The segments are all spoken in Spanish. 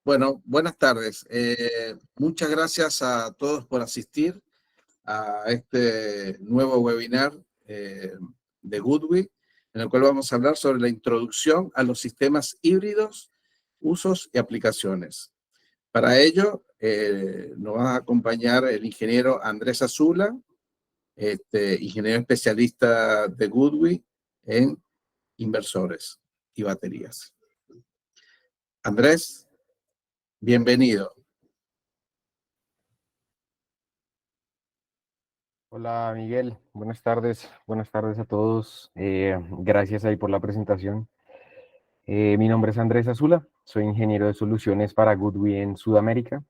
Bueno, buenas tardes. Muchas gracias a todos por asistir a este nuevo webinar de Goodwe, en el cual vamos a hablar sobre la introducción a los sistemas híbridos, usos y aplicaciones. Para ello, nos va a acompañar el ingeniero Andrés Azula, ingeniero especialista de Goodwe en inversores y baterías. Andrés, bienvenido. Hola Miguel, buenas tardes a todos. Gracias ahí por la presentación. Mi nombre es Andrés Azula, soy ingeniero de soluciones para Goodwe en Sudamérica.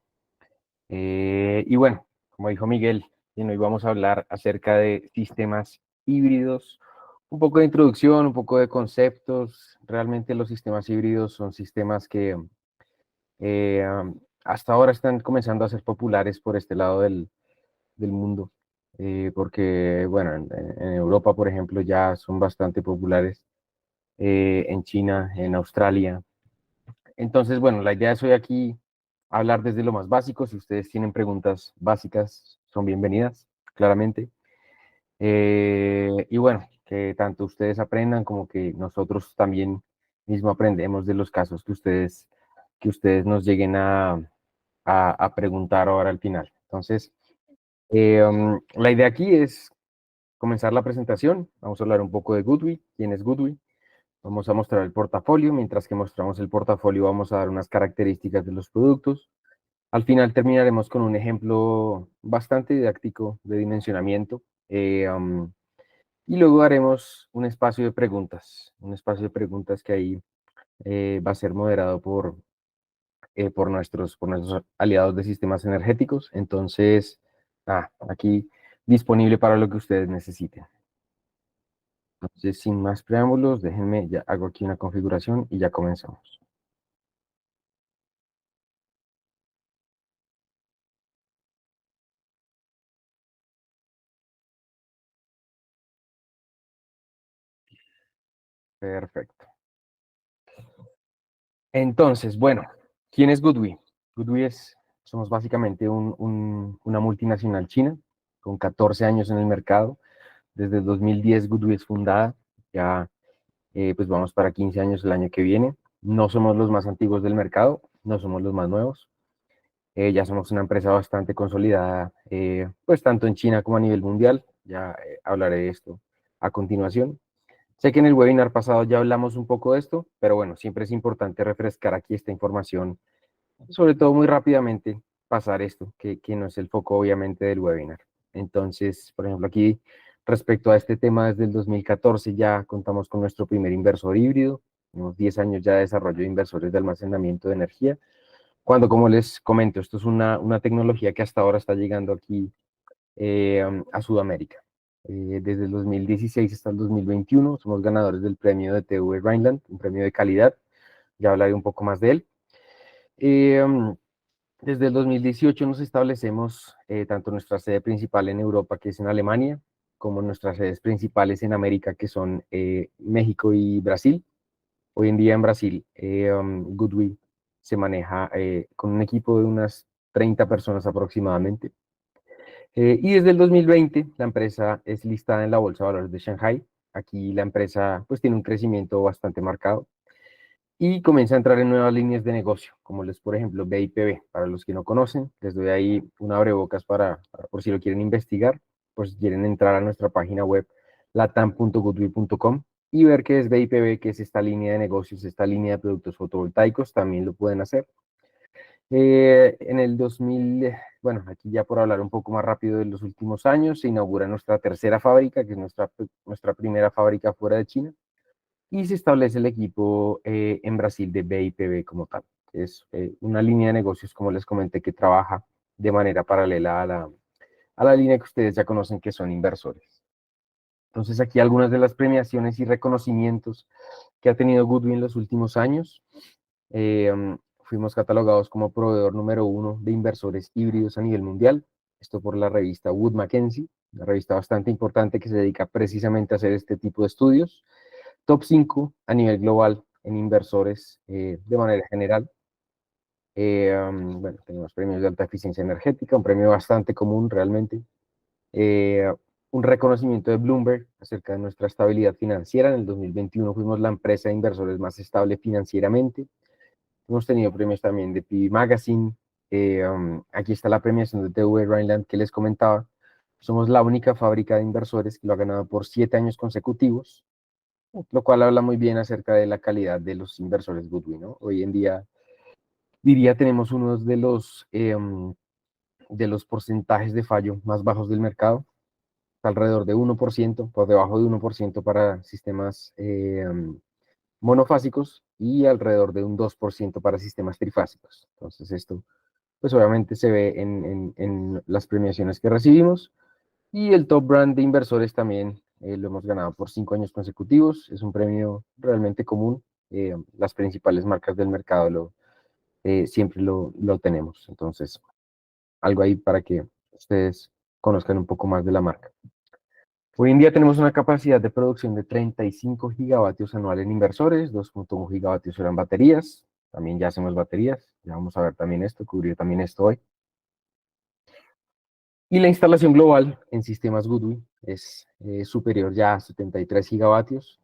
Y bueno, como dijo Miguel, hoy vamos a hablar acerca de sistemas híbridos, un poco de introducción, un poco de conceptos. Realmente los sistemas híbridos son sistemas que eh, hasta ahora están comenzando a ser populares por este lado del mundo, porque, bueno, en Europa, por ejemplo, ya son bastante populares, en China, en Australia. Entonces, bueno, la idea es hoy aquí hablar desde lo más básico. Si ustedes tienen preguntas básicas, son bienvenidas, claramente. Y bueno, que tanto ustedes aprendan como que nosotros también mismo aprendemos de los casos que ustedes nos lleguen a preguntar ahora al final. Entonces, la idea aquí es comenzar la presentación. Vamos a hablar un poco de Goodwe, quién es Goodwe. Vamos a mostrar el portafolio. Mientras que mostramos el portafolio, vamos a dar unas características de los productos. Al final terminaremos con un ejemplo bastante didáctico de dimensionamiento. Y luego haremos un espacio de preguntas que ahí va a ser moderado por nuestros aliados de sistemas energéticos. Entonces, aquí disponible para lo que ustedes necesiten. Entonces, sin más preámbulos, déjenme, ya hago aquí una configuración y ya comenzamos. Perfecto. Entonces, bueno, ¿quién es Goodwe? Goodwe somos básicamente una multinacional china con 14 años en el mercado. Desde el 2010 Goodwe es fundada, ya pues vamos para 15 años el año que viene. No somos los más antiguos del mercado, no somos los más nuevos. Ya somos una empresa bastante consolidada, pues tanto en China como a nivel mundial. Ya hablaré de esto a continuación. Sé que en el webinar pasado ya hablamos un poco de esto, pero bueno, siempre es importante refrescar aquí esta información, sobre todo muy rápidamente pasar esto, que no es el foco obviamente del webinar. Entonces, por ejemplo, aquí respecto a este tema, desde el 2014 ya contamos con nuestro primer inversor híbrido, unos 10 años ya de desarrollo de inversores de almacenamiento de energía, cuando, como les comento, esto es una tecnología que hasta ahora está llegando aquí a Sudamérica. Desde el 2016 hasta el 2021 somos ganadores del premio de TV Rhineland, un premio de calidad. Ya hablaré un poco más de él. Desde el 2018 nos establecemos tanto nuestra sede principal en Europa, que es en Alemania, como nuestras sedes principales en América, que son México y Brasil. Hoy en día en Brasil, Goodwe se maneja con un equipo de unas 30 personas aproximadamente. Y desde el 2020 la empresa es listada en la Bolsa de Valores de Shanghai. Aquí la empresa pues tiene un crecimiento bastante marcado y comienza a entrar en nuevas líneas de negocio, como les, por ejemplo, BIPV. Para los que no conocen, les doy ahí un abrebocas para por si lo quieren investigar, por si quieren entrar a nuestra página web latam.goodwe.com y ver qué es BIPV, qué es esta línea de negocios, esta línea de productos fotovoltaicos, también lo pueden hacer. En el 2000, bueno, aquí ya por hablar un poco más rápido de los últimos años, se inaugura nuestra tercera fábrica, que es nuestra primera fábrica fuera de China, y se establece el equipo en Brasil de BIPV como tal. Es una línea de negocios, como les comenté, que trabaja de manera paralela a la línea que ustedes ya conocen, que son inversores. Entonces, aquí algunas de las premiaciones y reconocimientos que ha tenido Goodwe en los últimos años. Fuimos catalogados como proveedor número 1 de inversores híbridos a nivel mundial, esto por la revista Wood Mackenzie, una revista bastante importante que se dedica precisamente a hacer este tipo de estudios. Top 5 a nivel global en inversores de manera general. Bueno, tenemos premios de alta eficiencia energética, un premio bastante común realmente. Eh, un reconocimiento de Bloomberg acerca de nuestra estabilidad financiera. En el 2021 fuimos la empresa de inversores más estable financieramente. Hemos tenido premios también de PB Magazine. Aquí está la premiación de TV Rhineland que les comentaba. Somos la única fábrica de inversores que lo ha ganado por 7 años consecutivos, lo cual habla muy bien acerca de la calidad de los inversores Goodwin, ¿no? Hoy en día, diría, tenemos uno de los porcentajes de fallo más bajos del mercado, alrededor de 1%, por debajo de 1% para sistemas monofásicos y alrededor de un 2% para sistemas trifásicos. Entonces esto, pues obviamente se ve en las premiaciones que recibimos. Y el Top Brand de Inversores también lo hemos ganado por 5 años consecutivos. Es un premio realmente común. Las principales marcas del mercado siempre lo tenemos. Entonces, algo ahí para que ustedes conozcan un poco más de la marca. Hoy en día tenemos una capacidad de producción de 35 gigavatios anual en inversores, 2.1 gigavatios eran baterías, también ya hacemos baterías, ya vamos a ver también esto, cubrir también esto hoy. Y la instalación global en sistemas Goodwin es superior ya a 73 gigavatios,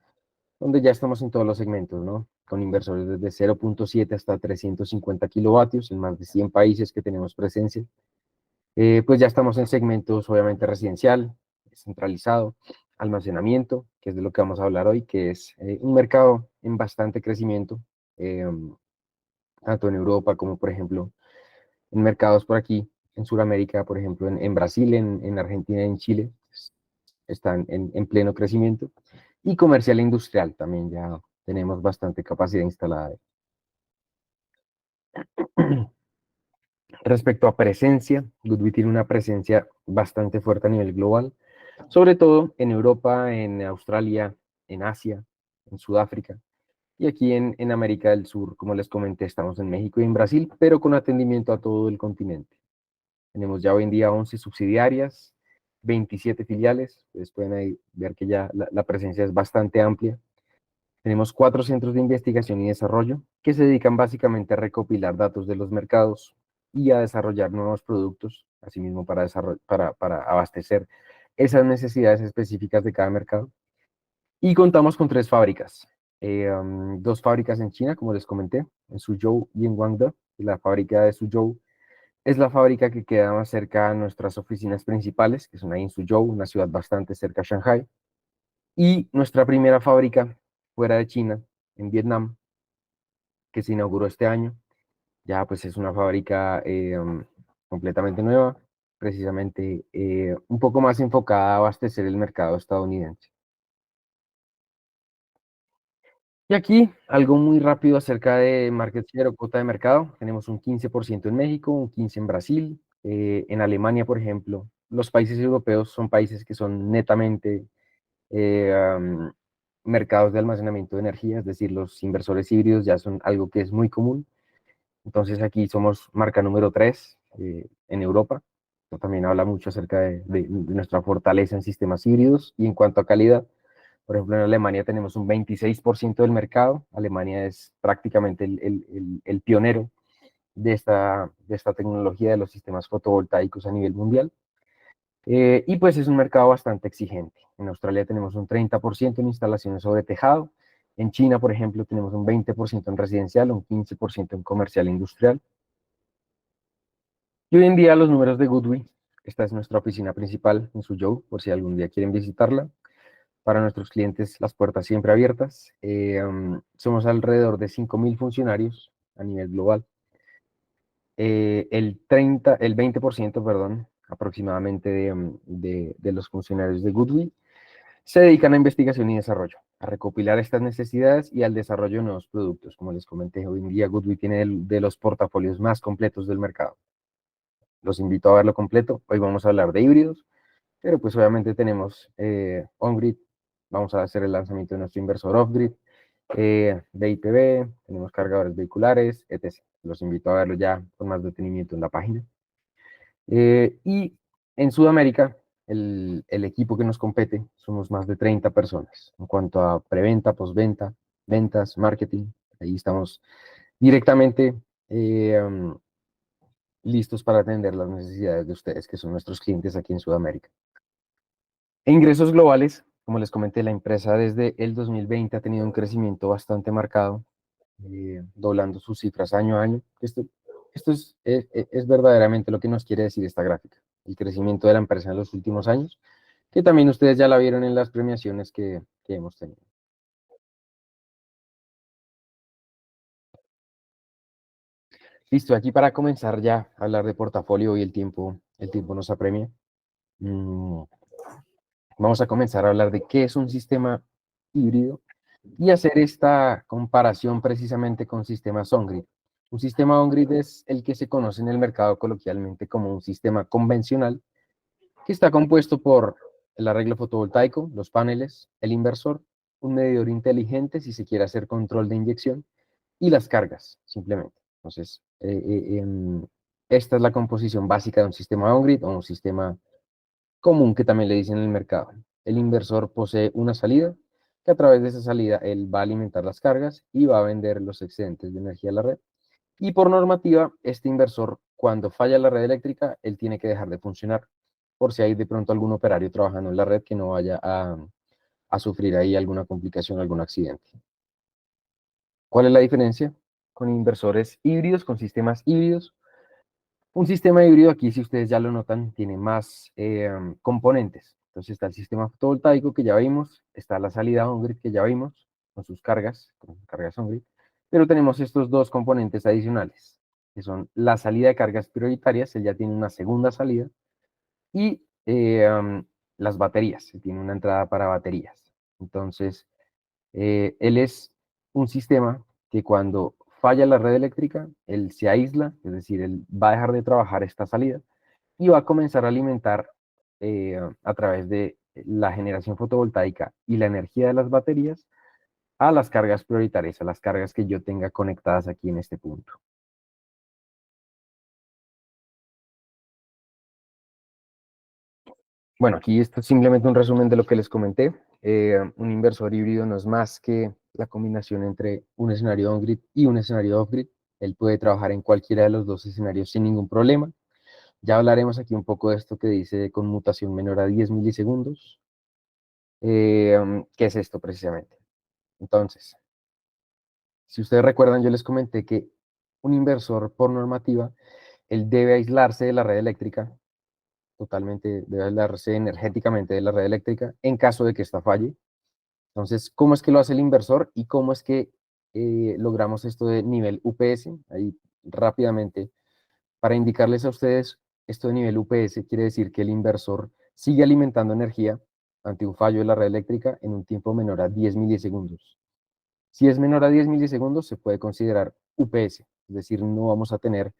donde ya estamos en todos los segmentos, ¿no? Con inversores desde 0.7 hasta 350 kilovatios en más de 100 países que tenemos presencia. Pues ya estamos en segmentos, obviamente, residencial, centralizado, almacenamiento, que es de lo que vamos a hablar hoy, que es un mercado en bastante crecimiento, eh, tanto en Europa como, por ejemplo, en mercados por aquí, en Sudamérica, por ejemplo, en Brasil, en Argentina y en Chile, pues, están en pleno crecimiento. Y comercial e industrial también ya tenemos bastante capacidad instalada. Respecto a presencia, Goodby tiene una presencia bastante fuerte a nivel global, sobre todo en Europa, en Australia, en Asia, en Sudáfrica, y aquí en América del Sur, como les comenté, estamos en México y en Brasil, pero con atendimiento a todo el continente. Tenemos ya hoy en día 11 subsidiarias, 27 filiales, ustedes pueden ahí ver que ya la presencia es bastante amplia. Tenemos 4 centros de investigación y desarrollo que se dedican básicamente a recopilar datos de los mercados y a desarrollar nuevos productos, asimismo para abastecer esas necesidades específicas de cada mercado. Y contamos con 3 fábricas. 2 fábricas en China, como les comenté, en Suzhou y en Guangdong. Y la fábrica de Suzhou es la fábrica que queda más cerca a nuestras oficinas principales, que son ahí en Suzhou, una ciudad bastante cerca a Shanghai. Y nuestra primera fábrica fuera de China, en Vietnam, que se inauguró este año. Ya pues es una fábrica completamente nueva, precisamente un poco más enfocada a abastecer el mercado estadounidense. Y aquí algo muy rápido acerca de market share o cuota de mercado. Tenemos un 15% en México, un 15% en Brasil, en Alemania, por ejemplo. Los países europeos son países que son netamente mercados de almacenamiento de energía, es decir, los inversores híbridos ya son algo que es muy común. Entonces aquí somos marca número 3 en Europa. Esto también habla mucho acerca de nuestra fortaleza en sistemas híbridos y en cuanto a calidad. Por ejemplo, en Alemania tenemos un 26% del mercado. Alemania es prácticamente el pionero de esta tecnología de los sistemas fotovoltaicos a nivel mundial. Y pues es un mercado bastante exigente. En Australia tenemos un 30% en instalaciones sobre tejado. En China, por ejemplo, tenemos un 20% en residencial, un 15% en comercial e industrial. Y hoy en día los números de Goodwin, esta es nuestra oficina principal en Suzhou, por si algún día quieren visitarla. Para nuestros clientes, las puertas siempre abiertas. Somos alrededor de 5.000 funcionarios a nivel global. El 20%, perdón, aproximadamente de los funcionarios de Goodwin se dedican a investigación y desarrollo, a recopilar estas necesidades y al desarrollo de nuevos productos. Como les comenté, hoy en día Goodwin tiene de los portafolios más completos del mercado. Los invito a verlo completo. Hoy vamos a hablar de híbridos, pero pues obviamente tenemos on-grid, vamos a hacer el lanzamiento de nuestro inversor off-grid, de IPV, tenemos cargadores vehiculares, etc. Los invito a verlo ya con más detenimiento en la página. Y en Sudamérica, el equipo que nos compete, somos más de 30 personas. En cuanto a preventa, postventa, ventas, marketing, ahí estamos directamente listos para atender las necesidades de ustedes, que son nuestros clientes aquí en Sudamérica. En ingresos globales, como les comenté, la empresa desde el 2020 ha tenido un crecimiento bastante marcado, doblando sus cifras año a año. Esto es verdaderamente lo que nos quiere decir esta gráfica, el crecimiento de la empresa en los últimos años, que también ustedes ya la vieron en las premiaciones que hemos tenido. Listo, aquí para comenzar ya a hablar de portafolio y el tiempo nos apremia. Vamos a comenzar a hablar de qué es un sistema híbrido y hacer esta comparación precisamente con sistemas on-grid. Un sistema on-grid es el que se conoce en el mercado coloquialmente como un sistema convencional que está compuesto por el arreglo fotovoltaico, los paneles, el inversor, un medidor inteligente si se quiere hacer control de inyección y las cargas, simplemente. Entonces, esta es la composición básica de un sistema on-grid o un sistema común que también le dicen en el mercado. El inversor posee una salida, que a través de esa salida él va a alimentar las cargas y va a vender los excedentes de energía a la red. Y por normativa, este inversor, cuando falla la red eléctrica, él tiene que dejar de funcionar, por si hay de pronto algún operario trabajando en la red que no vaya a sufrir ahí alguna complicación, algún accidente. ¿Cuál es la diferencia con inversores híbridos, con sistemas híbridos? Un sistema híbrido aquí, si ustedes ya lo notan, tiene más componentes. Entonces está el sistema fotovoltaico que ya vimos, está la salida on-grid que ya vimos, con cargas on-grid, pero tenemos estos dos componentes adicionales, que son la salida de cargas prioritarias, él ya tiene una segunda salida, y las baterías, él tiene una entrada para baterías. Entonces, él es un sistema que cuando falla la red eléctrica, él se aísla, es decir, él va a dejar de trabajar esta salida y va a comenzar a alimentar a través de la generación fotovoltaica y la energía de las baterías a las cargas prioritarias, a las cargas que yo tenga conectadas aquí en este punto. Bueno, aquí esto es simplemente un resumen de lo que les comenté. Un inversor híbrido no es más que la combinación entre un escenario on-grid y un escenario off-grid. Él puede trabajar en cualquiera de los dos escenarios sin ningún problema. Ya hablaremos aquí un poco de esto que dice conmutación menor a 10 milisegundos. ¿Qué es esto precisamente? Entonces, si ustedes recuerdan, yo les comenté que un inversor por normativa, él debe aislarse de la red eléctrica, totalmente, debe aislarse energéticamente de la red eléctrica en caso de que esta falle. Entonces, ¿cómo es que lo hace el inversor y cómo es que logramos esto de nivel UPS? Ahí rápidamente, para indicarles a ustedes, esto de nivel UPS quiere decir que el inversor sigue alimentando energía ante un fallo de la red eléctrica en un tiempo menor a 10 milisegundos. Si es menor a 10 milisegundos, se puede considerar UPS, es decir, no vamos a tener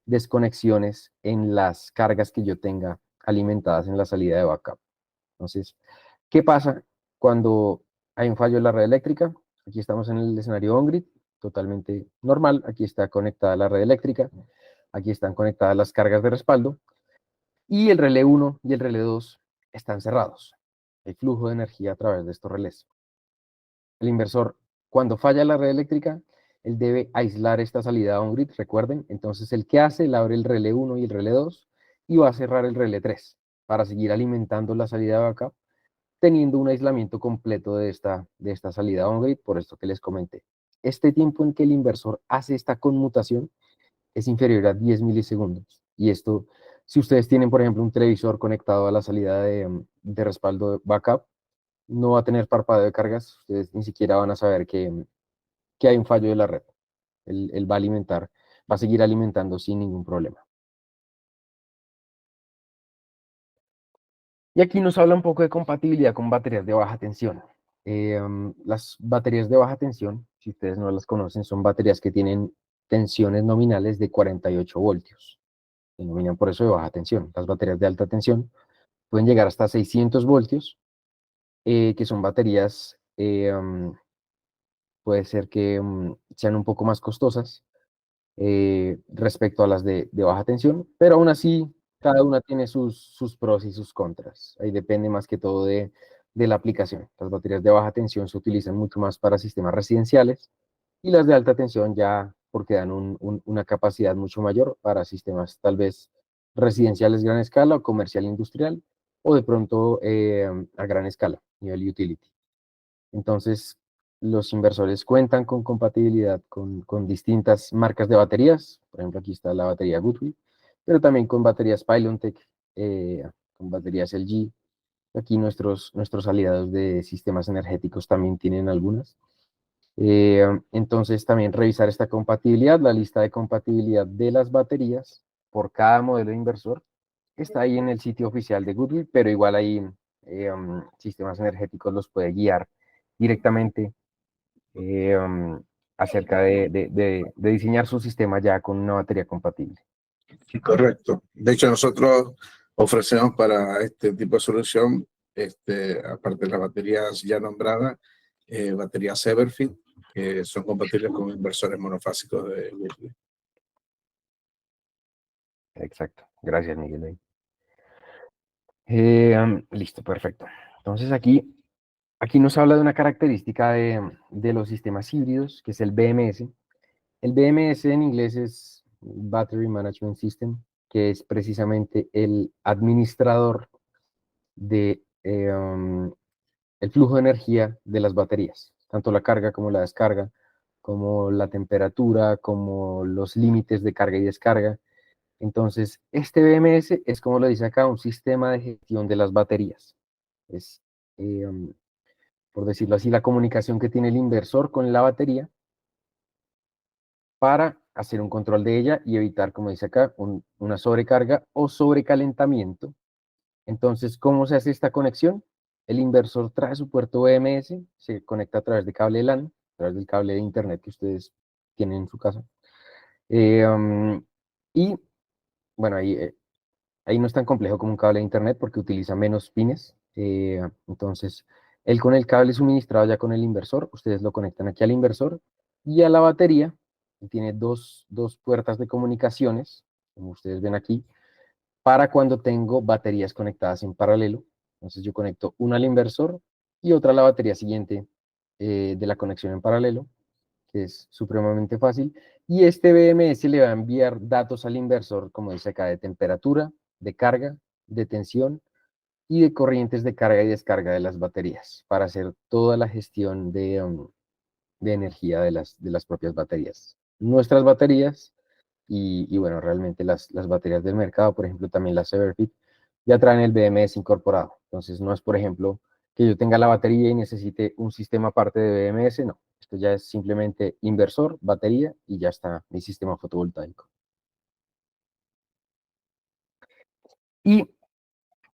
desconexiones en las cargas que yo tenga alimentadas en la salida de backup. Entonces, ¿qué pasa cuando hay un fallo en la red eléctrica? Aquí estamos en el escenario on-grid, totalmente normal. Aquí está conectada la red eléctrica. Aquí están conectadas las cargas de respaldo. Y el relé 1 y el relé 2 están cerrados. Hay flujo de energía a través de estos relés. El inversor, cuando falla la red eléctrica, él debe aislar esta salida on-grid, recuerden. Entonces, ¿el qué hace? Él abre el relé 1 y el relé 2 y va a cerrar el relé 3 para seguir alimentando la salida de backup, teniendo un aislamiento completo de esta salida on-grid, por esto que les comenté. Este tiempo en que el inversor hace esta conmutación es inferior a 10 milisegundos. Y esto, si ustedes tienen, por ejemplo, un televisor conectado a la salida de respaldo de backup, no va a tener parpadeo de cargas, ustedes ni siquiera van a saber que hay un fallo de la red. Él va a alimentar, va a seguir alimentando sin ningún problema. Y aquí nos habla un poco de compatibilidad con baterías de baja tensión. Las baterías de baja tensión, si ustedes no las conocen, son baterías que tienen tensiones nominales de 48 voltios. Se denominan por eso de baja tensión. Las baterías de alta tensión pueden llegar hasta 600 voltios, que son baterías, puede ser que sean un poco más costosas respecto a las de baja tensión, pero aún así cada una tiene sus pros y sus contras. Ahí depende más que todo de la aplicación. Las baterías de baja tensión se utilizan mucho más para sistemas residenciales y las de alta tensión ya porque dan una capacidad mucho mayor para sistemas tal vez residenciales gran escala o comercial industrial, o de pronto a gran escala, nivel utility. Entonces, los inversores cuentan con compatibilidad con distintas marcas de baterías. Por ejemplo, aquí está la batería Goodwill, pero también con baterías Pylontech, con baterías LG. Aquí nuestros aliados de sistemas energéticos también tienen algunas. Entonces, también revisar esta compatibilidad, la lista de compatibilidad de las baterías por cada modelo de inversor. Está ahí en el sitio oficial de Goodwill, pero igual ahí sistemas energéticos los puede guiar directamente acerca de diseñar su sistema ya con una batería compatible. Correcto. De hecho, nosotros ofrecemos para este tipo de solución, aparte de las baterías ya nombradas, baterías Everfit, que son compatibles con inversores monofásicos de Goodwill. Exacto. Gracias, Miguel. Listo, perfecto. Entonces aquí nos habla de una característica de los sistemas híbridos, que es el BMS. El BMS en inglés es Battery Management System, que es precisamente el administrador de el flujo de energía de las baterías, tanto la carga como la descarga, como la temperatura, como los límites de carga y descarga. Entonces, este BMS es, como lo dice acá, un sistema de gestión de las baterías. Es, por decirlo así, la comunicación que tiene el inversor con la batería para hacer un control de ella y evitar, como dice acá, una sobrecarga o sobrecalentamiento. Entonces, ¿cómo se hace esta conexión? El inversor trae su puerto BMS, se conecta a través de cable LAN, a través del cable de internet que ustedes tienen en su casa. Y bueno, ahí no es tan complejo como un cable de internet porque utiliza menos pines. Entonces, él con el cable suministrado ya con el inversor, ustedes lo conectan aquí al inversor y a la batería. Tiene dos puertas de comunicaciones, como ustedes ven aquí, para cuando tengo baterías conectadas en paralelo. Entonces yo conecto una al inversor y otra a la batería siguiente de la conexión en paralelo, que es supremamente fácil. Y este BMS le va a enviar datos al inversor, como dice acá, de temperatura, de carga, de tensión y de corrientes de carga y descarga de las baterías para hacer toda la gestión de energía de las propias baterías. Nuestras baterías y bueno, realmente las baterías del mercado, por ejemplo, también las Everfit, ya traen el BMS incorporado. Entonces, no es, por ejemplo, que yo tenga la batería y necesite un sistema aparte de BMS, no. Esto ya es simplemente inversor, batería y ya está mi sistema fotovoltaico. Y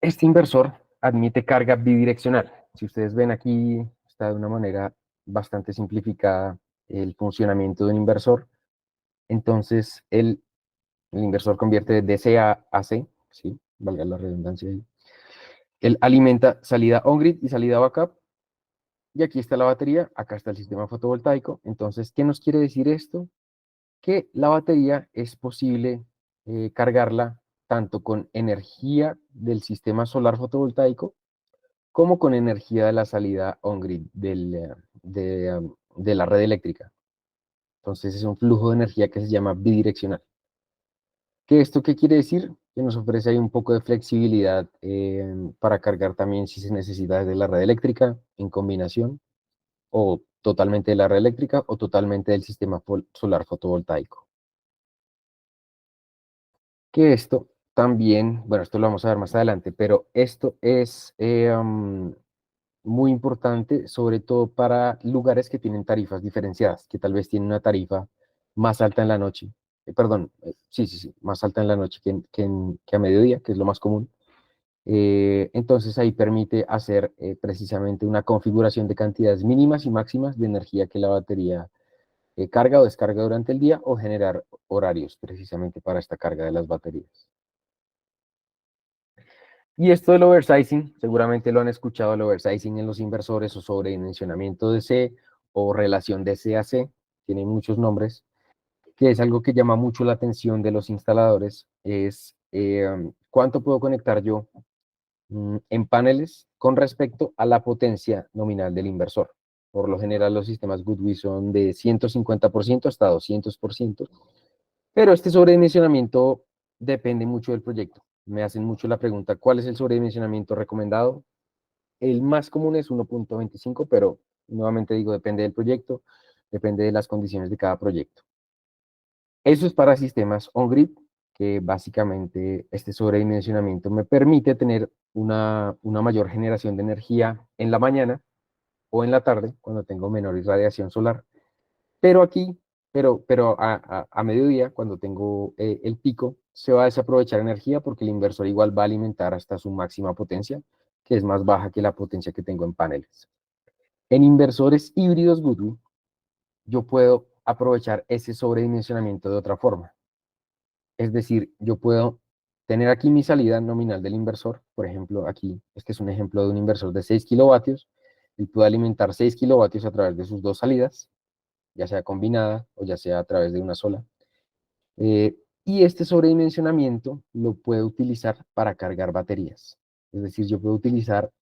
este inversor admite carga bidireccional. Si ustedes ven aquí, está de una manera bastante simplificada el funcionamiento de un inversor. Entonces, el inversor convierte de DC a AC, ¿sí? Valga la redundancia ahí. Él alimenta salida on-grid y salida backup. Y aquí está la batería, acá está el sistema fotovoltaico. Entonces, ¿qué nos quiere decir esto? Que la batería es posible cargarla tanto con energía del sistema solar fotovoltaico como con energía de la salida on-grid de la red eléctrica. Entonces, es un flujo de energía que se llama bidireccional. ¿Esto qué quiere decir? Que nos ofrece ahí un poco de flexibilidad para cargar también si se necesita desde la red eléctrica en combinación o totalmente de la red eléctrica o totalmente del sistema solar fotovoltaico. Que esto también, bueno, esto lo vamos a ver más adelante, pero esto es muy importante, sobre todo para lugares que tienen tarifas diferenciadas, que tal vez tienen una tarifa más alta en la noche, sí, más alta en la noche que a mediodía, que es lo más común. Entonces ahí permite hacer precisamente una configuración de cantidades mínimas y máximas de energía que la batería carga o descarga durante el día o generar horarios precisamente para esta carga de las baterías. Y esto del oversizing, seguramente lo han escuchado, el oversizing en los inversores o sobredimensionamiento de C o relación de C a C, tiene muchos nombres, que es algo que llama mucho la atención de los instaladores, es cuánto puedo conectar yo en paneles con respecto a la potencia nominal del inversor. Por lo general los sistemas Goodwin son de 150% hasta 200%, pero este sobredimensionamiento depende mucho del proyecto. Me hacen mucho la pregunta, ¿cuál es el sobredimensionamiento recomendado? El más común es 1.25, pero nuevamente digo, depende del proyecto, depende de las condiciones de cada proyecto. Eso es para sistemas on-grid, que básicamente este sobredimensionamiento me permite tener una mayor generación de energía en la mañana o en la tarde, cuando tengo menor irradiación solar. Pero aquí, a mediodía, cuando tengo el pico, se va a desaprovechar energía porque el inversor igual va a alimentar hasta su máxima potencia, que es más baja que la potencia que tengo en paneles. En inversores híbridos Goodwin, yo puedo aprovechar ese sobredimensionamiento de otra forma. Es decir, yo puedo tener aquí mi salida nominal del inversor. Por ejemplo, aquí, este es un ejemplo de un inversor de 6 kilovatios. Y puedo alimentar 6 kilovatios a través de sus dos salidas, ya sea combinada o ya sea a través de una sola. Y este sobredimensionamiento lo puedo utilizar para cargar baterías. Es decir, yo puedo utilizar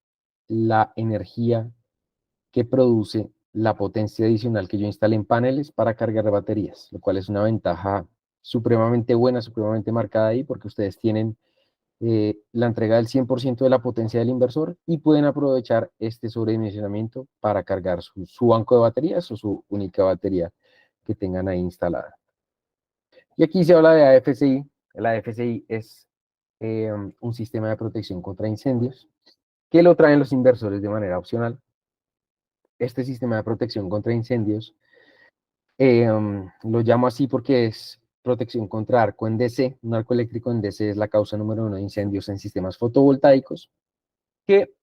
la energía que produce la potencia adicional que yo instale en paneles para cargar baterías, lo cual es una ventaja supremamente buena, supremamente marcada ahí, porque ustedes tienen la entrega del 100% de la potencia del inversor y pueden aprovechar este sobredimensionamiento para cargar su banco de baterías o su única batería que tengan ahí instalada. Y aquí se habla de AFCI. La AFCI es un sistema de protección contra incendios que lo traen los inversores de manera opcional. Este sistema de protección contra incendios lo llamo así porque es protección contra arco en DC. Un arco eléctrico en DC es la causa número 1 de incendios en sistemas fotovoltaicos, que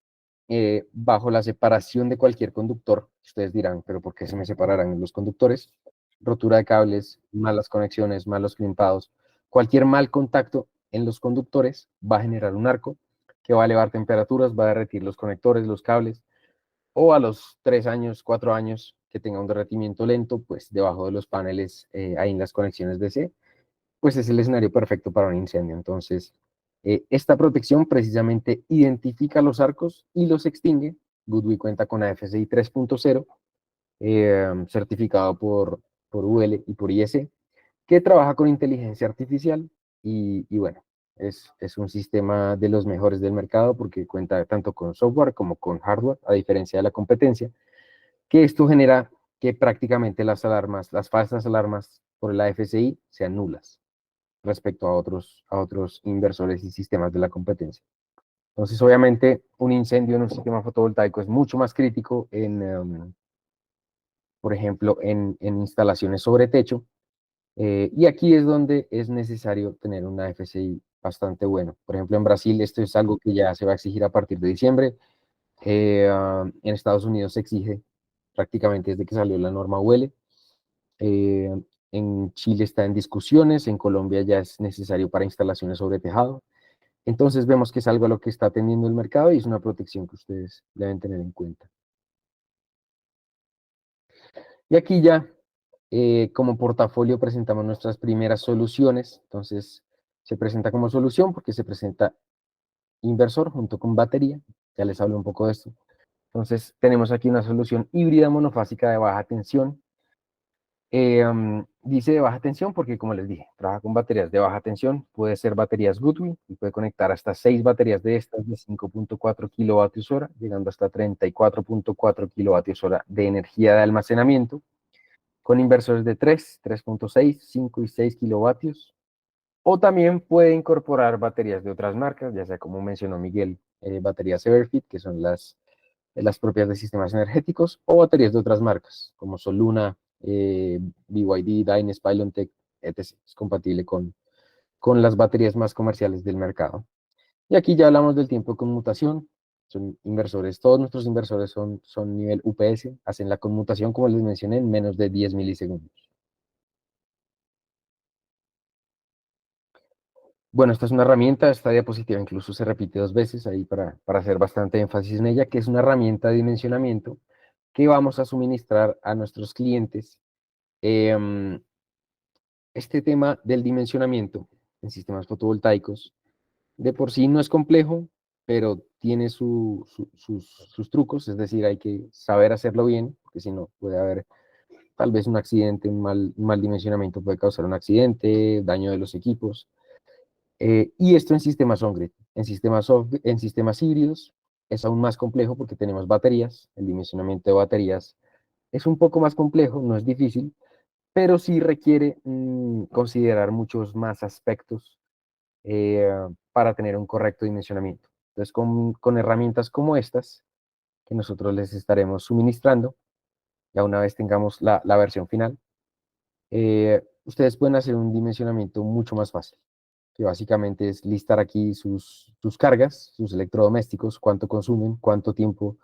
bajo la separación de cualquier conductor, ustedes dirán, pero ¿por qué se me separarán los conductores? Rotura de cables, malas conexiones, malos crimpados, cualquier mal contacto en los conductores va a generar un arco que va a elevar temperaturas, va a derretir los conectores, los cables, o a los 3 años, 4 años que tenga un derretimiento lento, pues debajo de los paneles, ahí en las conexiones DC, pues es el escenario perfecto para un incendio. Entonces, esta protección precisamente identifica los arcos y los extingue. Goodwin cuenta con AFCI 3.0, certificado por UL y por IS, que trabaja con inteligencia artificial y bueno, es un sistema de los mejores del mercado porque cuenta tanto con software como con hardware, a diferencia de la competencia, que esto genera que prácticamente las alarmas, las falsas alarmas por el AFCI sean nulas respecto a otros inversores y sistemas de la competencia. Entonces, obviamente, un incendio en un sistema fotovoltaico es mucho más crítico por ejemplo, en instalaciones sobre techo, y aquí es donde es necesario tener una FCI bastante bueno. Por ejemplo, en Brasil esto es algo que ya se va a exigir a partir de diciembre. En Estados Unidos se exige prácticamente desde que salió la norma UL. En Chile está en discusiones, en Colombia ya es necesario para instalaciones sobre tejado. Entonces vemos que es algo a lo que está atendiendo el mercado y es una protección que ustedes deben tener en cuenta. Y aquí ya, como portafolio, presentamos nuestras primeras soluciones. Entonces, se presenta como solución porque se presenta inversor junto con batería. Ya les hablo un poco de esto. Entonces, tenemos aquí una solución híbrida monofásica de baja tensión. Dice de baja tensión porque, como les dije, trabaja con baterías de baja tensión. Puede ser baterías Goodwin y puede conectar hasta 6 baterías de estas de 5.4 kilovatios hora, llegando hasta 34.4 kilovatios hora de energía de almacenamiento, con inversores de 3, 3.6, 5 y 6 kilovatios. O también puede incorporar baterías de otras marcas, ya sea como mencionó Miguel, baterías Everfit, que son las propias de sistemas energéticos, o baterías de otras marcas, como Soluna, BYD, Dynes, Pylontech, etc. Es compatible con las baterías más comerciales del mercado. Y aquí ya hablamos del tiempo de conmutación. Son inversores, todos nuestros inversores son nivel UPS, hacen la conmutación, como les mencioné, en menos de 10 milisegundos. Bueno, esta es una herramienta, esta diapositiva incluso se repite 2 veces ahí para hacer bastante énfasis en ella, que es una herramienta de dimensionamiento que vamos a suministrar a nuestros clientes. Este tema del dimensionamiento en sistemas fotovoltaicos de por sí no es complejo, pero tiene sus trucos, es decir, hay que saber hacerlo bien, porque si no puede haber tal vez un accidente, un mal dimensionamiento puede causar un accidente, daño de los equipos. Y esto en sistemas on-grid. En sistemas híbridos es aún más complejo porque tenemos baterías. El dimensionamiento de baterías es un poco más complejo, no es difícil, pero sí requiere considerar muchos más aspectos eh, para tener un correcto dimensionamiento. Entonces, con herramientas como estas, que nosotros les estaremos suministrando, ya una vez tengamos la versión final, ustedes pueden hacer un dimensionamiento mucho más fácil, que básicamente es listar aquí sus cargas, sus electrodomésticos, cuánto consumen, cuánto tiempo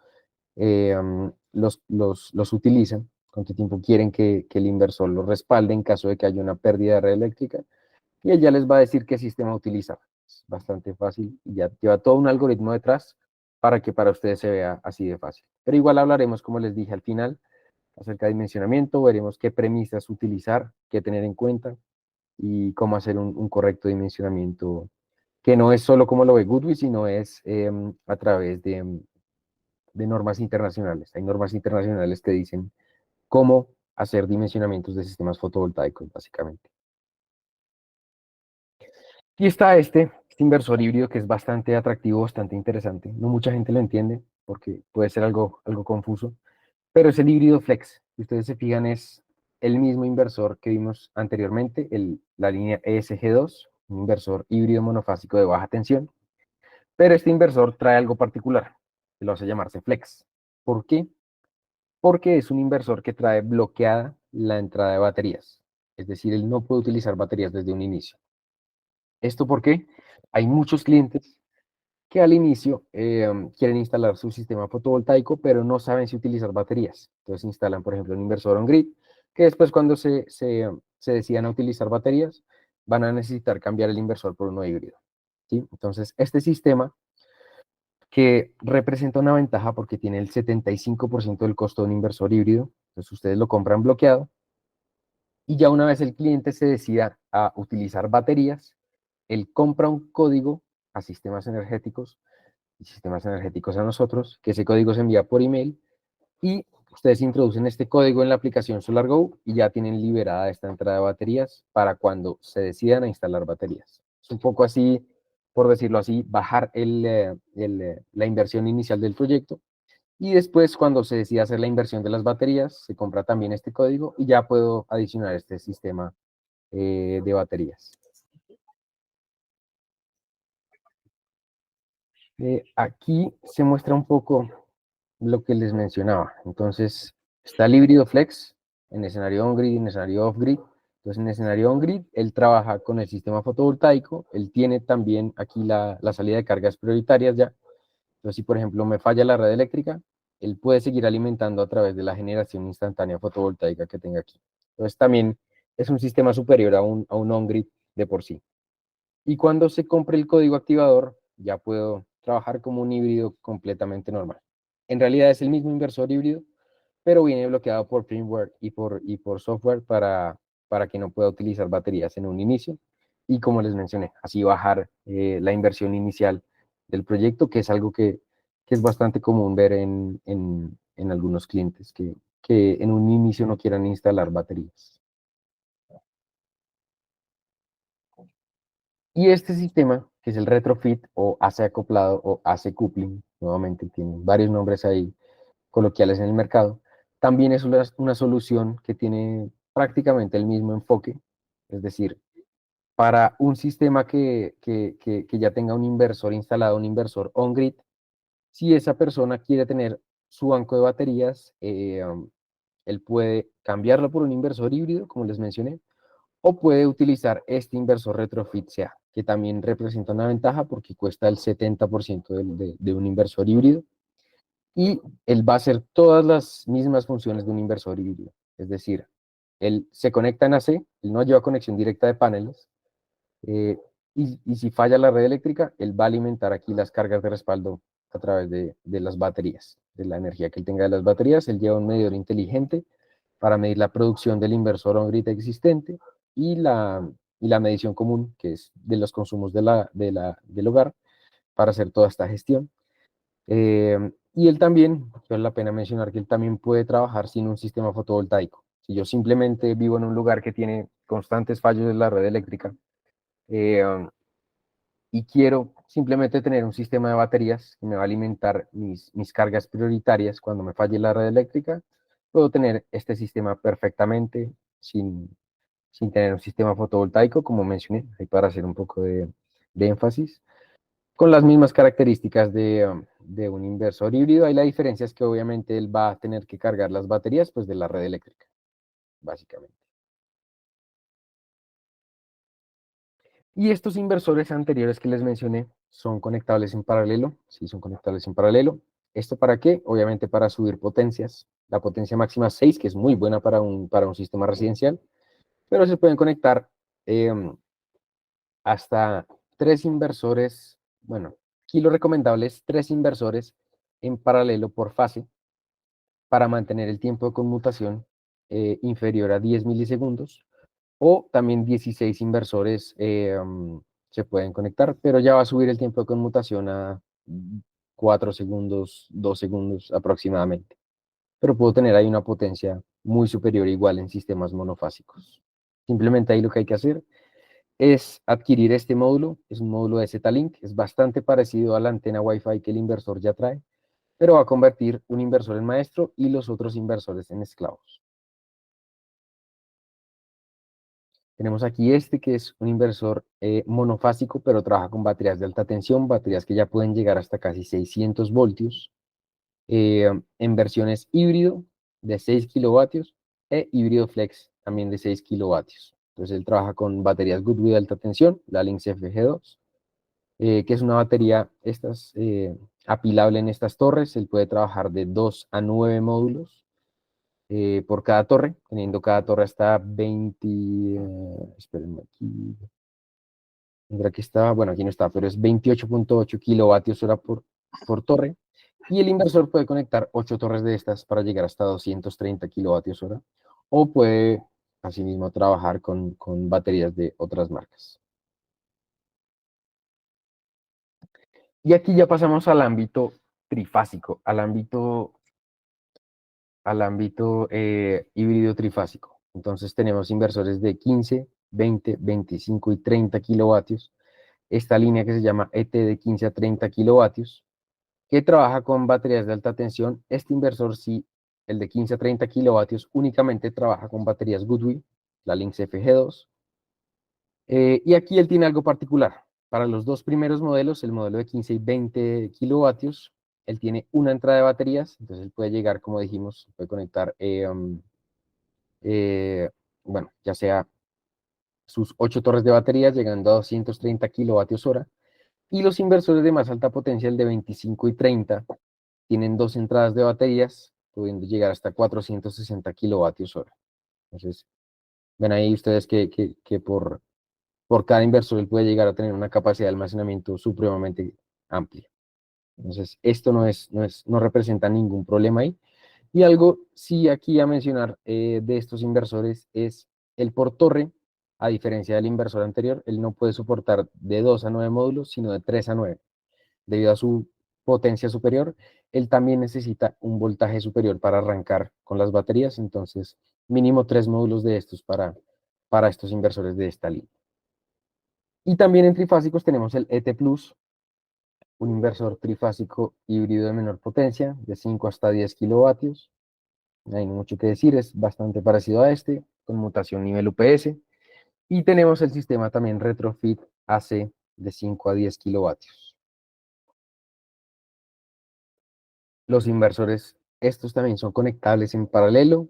los utilizan, cuánto tiempo quieren que el inversor los respalde en caso de que haya una pérdida de red eléctrica, y ella les va a decir qué sistema utilizar. Es bastante fácil y ya lleva todo un algoritmo detrás para que para ustedes se vea así de fácil. Pero igual hablaremos, como les dije al final, acerca de dimensionamiento, veremos qué premisas utilizar, qué tener en cuenta y cómo hacer un correcto dimensionamiento, que no es solo como lo ve Goodwin, sino es a través de normas internacionales. Hay normas internacionales que dicen cómo hacer dimensionamientos de sistemas fotovoltaicos, básicamente. Y está este inversor híbrido que es bastante atractivo, bastante interesante. No mucha gente lo entiende porque puede ser algo confuso, pero es el híbrido flex. Si ustedes se fijan, es el mismo inversor que vimos anteriormente, la línea ESG2, un inversor híbrido monofásico de baja tensión, pero este inversor trae algo particular, que lo hace llamarse flex. ¿Por qué? Porque es un inversor que trae bloqueada la entrada de baterías, es decir, él no puede utilizar baterías desde un inicio. ¿Esto por qué? Hay muchos clientes que al inicio quieren instalar su sistema fotovoltaico, pero no saben si utilizar baterías. Entonces instalan, por ejemplo, un inversor on-grid, que después cuando se decidan a utilizar baterías, van a necesitar cambiar el inversor por uno híbrido. ¿Sí? Entonces, este sistema que representa una ventaja porque tiene el 75% del costo de un inversor híbrido, entonces ustedes lo compran bloqueado, y ya una vez el cliente se decida a utilizar baterías, él compra un código a sistemas energéticos y sistemas energéticos a nosotros, que ese código se envía por email y ustedes introducen este código en la aplicación SolarGo y ya tienen liberada esta entrada de baterías para cuando se decidan a instalar baterías. Es un poco así, por decirlo así, bajar la inversión inicial del proyecto y después cuando se decida hacer la inversión de las baterías, se compra también este código y ya puedo adicionar este sistema de baterías. Aquí se muestra un poco lo que les mencionaba. Entonces, está el híbrido flex en escenario on-grid y en escenario off-grid. Entonces, en escenario on-grid, él trabaja con el sistema fotovoltaico, él tiene también aquí la salida de cargas prioritarias ya. Entonces, si por ejemplo me falla la red eléctrica, él puede seguir alimentando a través de la generación instantánea fotovoltaica que tenga aquí. Entonces, también es un sistema superior a un on-grid de por sí. Y cuando se compre el código activador, ya puedo trabajar como un híbrido completamente normal. En realidad es el mismo inversor híbrido, pero viene bloqueado por firmware y por software para que no pueda utilizar baterías en un inicio. Y como les mencioné, así bajar la inversión inicial del proyecto, que es algo que es bastante común ver en algunos clientes que en un inicio no quieran instalar baterías. Y este sistema, que es el retrofit o AC acoplado o AC coupling, nuevamente tiene varios nombres ahí coloquiales en el mercado, también es una solución que tiene prácticamente el mismo enfoque, es decir, para un sistema que ya tenga un inversor instalado, un inversor on-grid, si esa persona quiere tener su banco de baterías, él puede cambiarlo por un inversor híbrido, como les mencioné, o puede utilizar este inversor retrofit SEA, que también representa una ventaja porque cuesta el 70% de un inversor híbrido y él va a hacer todas las mismas funciones de un inversor híbrido. Es decir, él se conecta en AC, él no lleva conexión directa de paneles, y si falla la red eléctrica, él va a alimentar aquí las cargas de respaldo a través de las baterías, de la energía que él tenga de las baterías. Él lleva un medidor inteligente para medir la producción del inversor on-grid existente y la medición común, que es de los consumos del hogar, para hacer toda esta gestión. Y él también, vale la pena mencionar que él también puede trabajar sin un sistema fotovoltaico. Si yo simplemente vivo en un lugar que tiene constantes fallos en la red eléctrica, y quiero simplemente tener un sistema de baterías que me va a alimentar mis cargas prioritarias cuando me falle la red eléctrica, puedo tener este sistema perfectamente sin tener un sistema fotovoltaico, como mencioné, ahí para hacer un poco de énfasis, con las mismas características de un inversor híbrido. Ahí la diferencia es que obviamente él va a tener que cargar las baterías pues, de la red eléctrica, básicamente. Y estos inversores anteriores que les mencioné son conectables en paralelo, sí, son conectables en paralelo. ¿Esto para qué? Obviamente para subir potencias. La potencia máxima 6, que es muy buena para un sistema residencial, pero se pueden conectar hasta 3 inversores, bueno, aquí lo recomendable es 3 inversores en paralelo por fase para mantener el tiempo de conmutación inferior a 10 milisegundos, o también 16 inversores se pueden conectar, pero ya va a subir el tiempo de conmutación a 4 segundos, 2 segundos aproximadamente. Pero puedo tener ahí una potencia muy superior igual en sistemas monofásicos. Simplemente ahí lo que hay que hacer es adquirir este módulo, es un módulo de Z-Link, es bastante parecido a la antena Wi-Fi que el inversor ya trae, pero va a convertir un inversor en maestro y los otros inversores en esclavos. Tenemos aquí este que es un inversor monofásico, pero trabaja con baterías de alta tensión, baterías que ya pueden llegar hasta casi 600 voltios, en versiones híbrido de 6 kilovatios e híbrido flex también de 6 kilovatios. Entonces él trabaja con baterías Goodway de alta tensión, la Lynx FG2, que es una batería apilable en estas torres. Él puede trabajar de 2 a 9 módulos por cada torre, teniendo cada torre hasta 20, espérenme aquí, mira aquí está, bueno, aquí no está, pero es 28.8 kilovatios hora por torre. Y el inversor puede conectar 8 torres de estas para llegar hasta 230 kilovatios hora, o puede asimismo trabajar con baterías de otras marcas. Y aquí ya pasamos al ámbito trifásico, al ámbito híbrido trifásico. Entonces tenemos inversores de 15, 20, 25 y 30 kilovatios. Esta línea que se llama ET de 15 a 30 kilovatios, que trabaja con baterías de alta tensión. Este inversor sí, el de 15 a 30 kilovatios, únicamente trabaja con baterías Goodway, la Lynx FG2. Y aquí él tiene algo particular. Para los dos primeros modelos, el modelo de 15 y 20 kilovatios, él tiene una entrada de baterías, entonces él puede llegar, como dijimos, puede conectar, eh, bueno, ya sea sus 8 torres de baterías, llegando a 230 kilovatios hora. Y los inversores de más alta potencia, el de 25 y 30, tienen 2 entradas de baterías, pudiendo llegar hasta 460 kilovatios hora. Entonces, ven ahí ustedes que por cada inversor él puede llegar a tener una capacidad de almacenamiento supremamente amplia. Entonces, esto no representa ningún problema ahí. Y algo sí aquí a mencionar de estos inversores es el por torre. A diferencia del inversor anterior, él no puede soportar de 2 a 9 módulos, sino de 3 a 9. Debido a su potencia superior, él también necesita un voltaje superior para arrancar con las baterías. Entonces, mínimo 3 módulos de estos para estos inversores de esta línea. Y también en trifásicos tenemos el ET Plus, un inversor trifásico híbrido de menor potencia, de 5 hasta 10 kilovatios. No hay mucho que decir, es bastante parecido a este, con mutación nivel UPS. Y tenemos el sistema también Retrofit AC de 5 a 10 kilovatios. Los inversores, estos también son conectables en paralelo,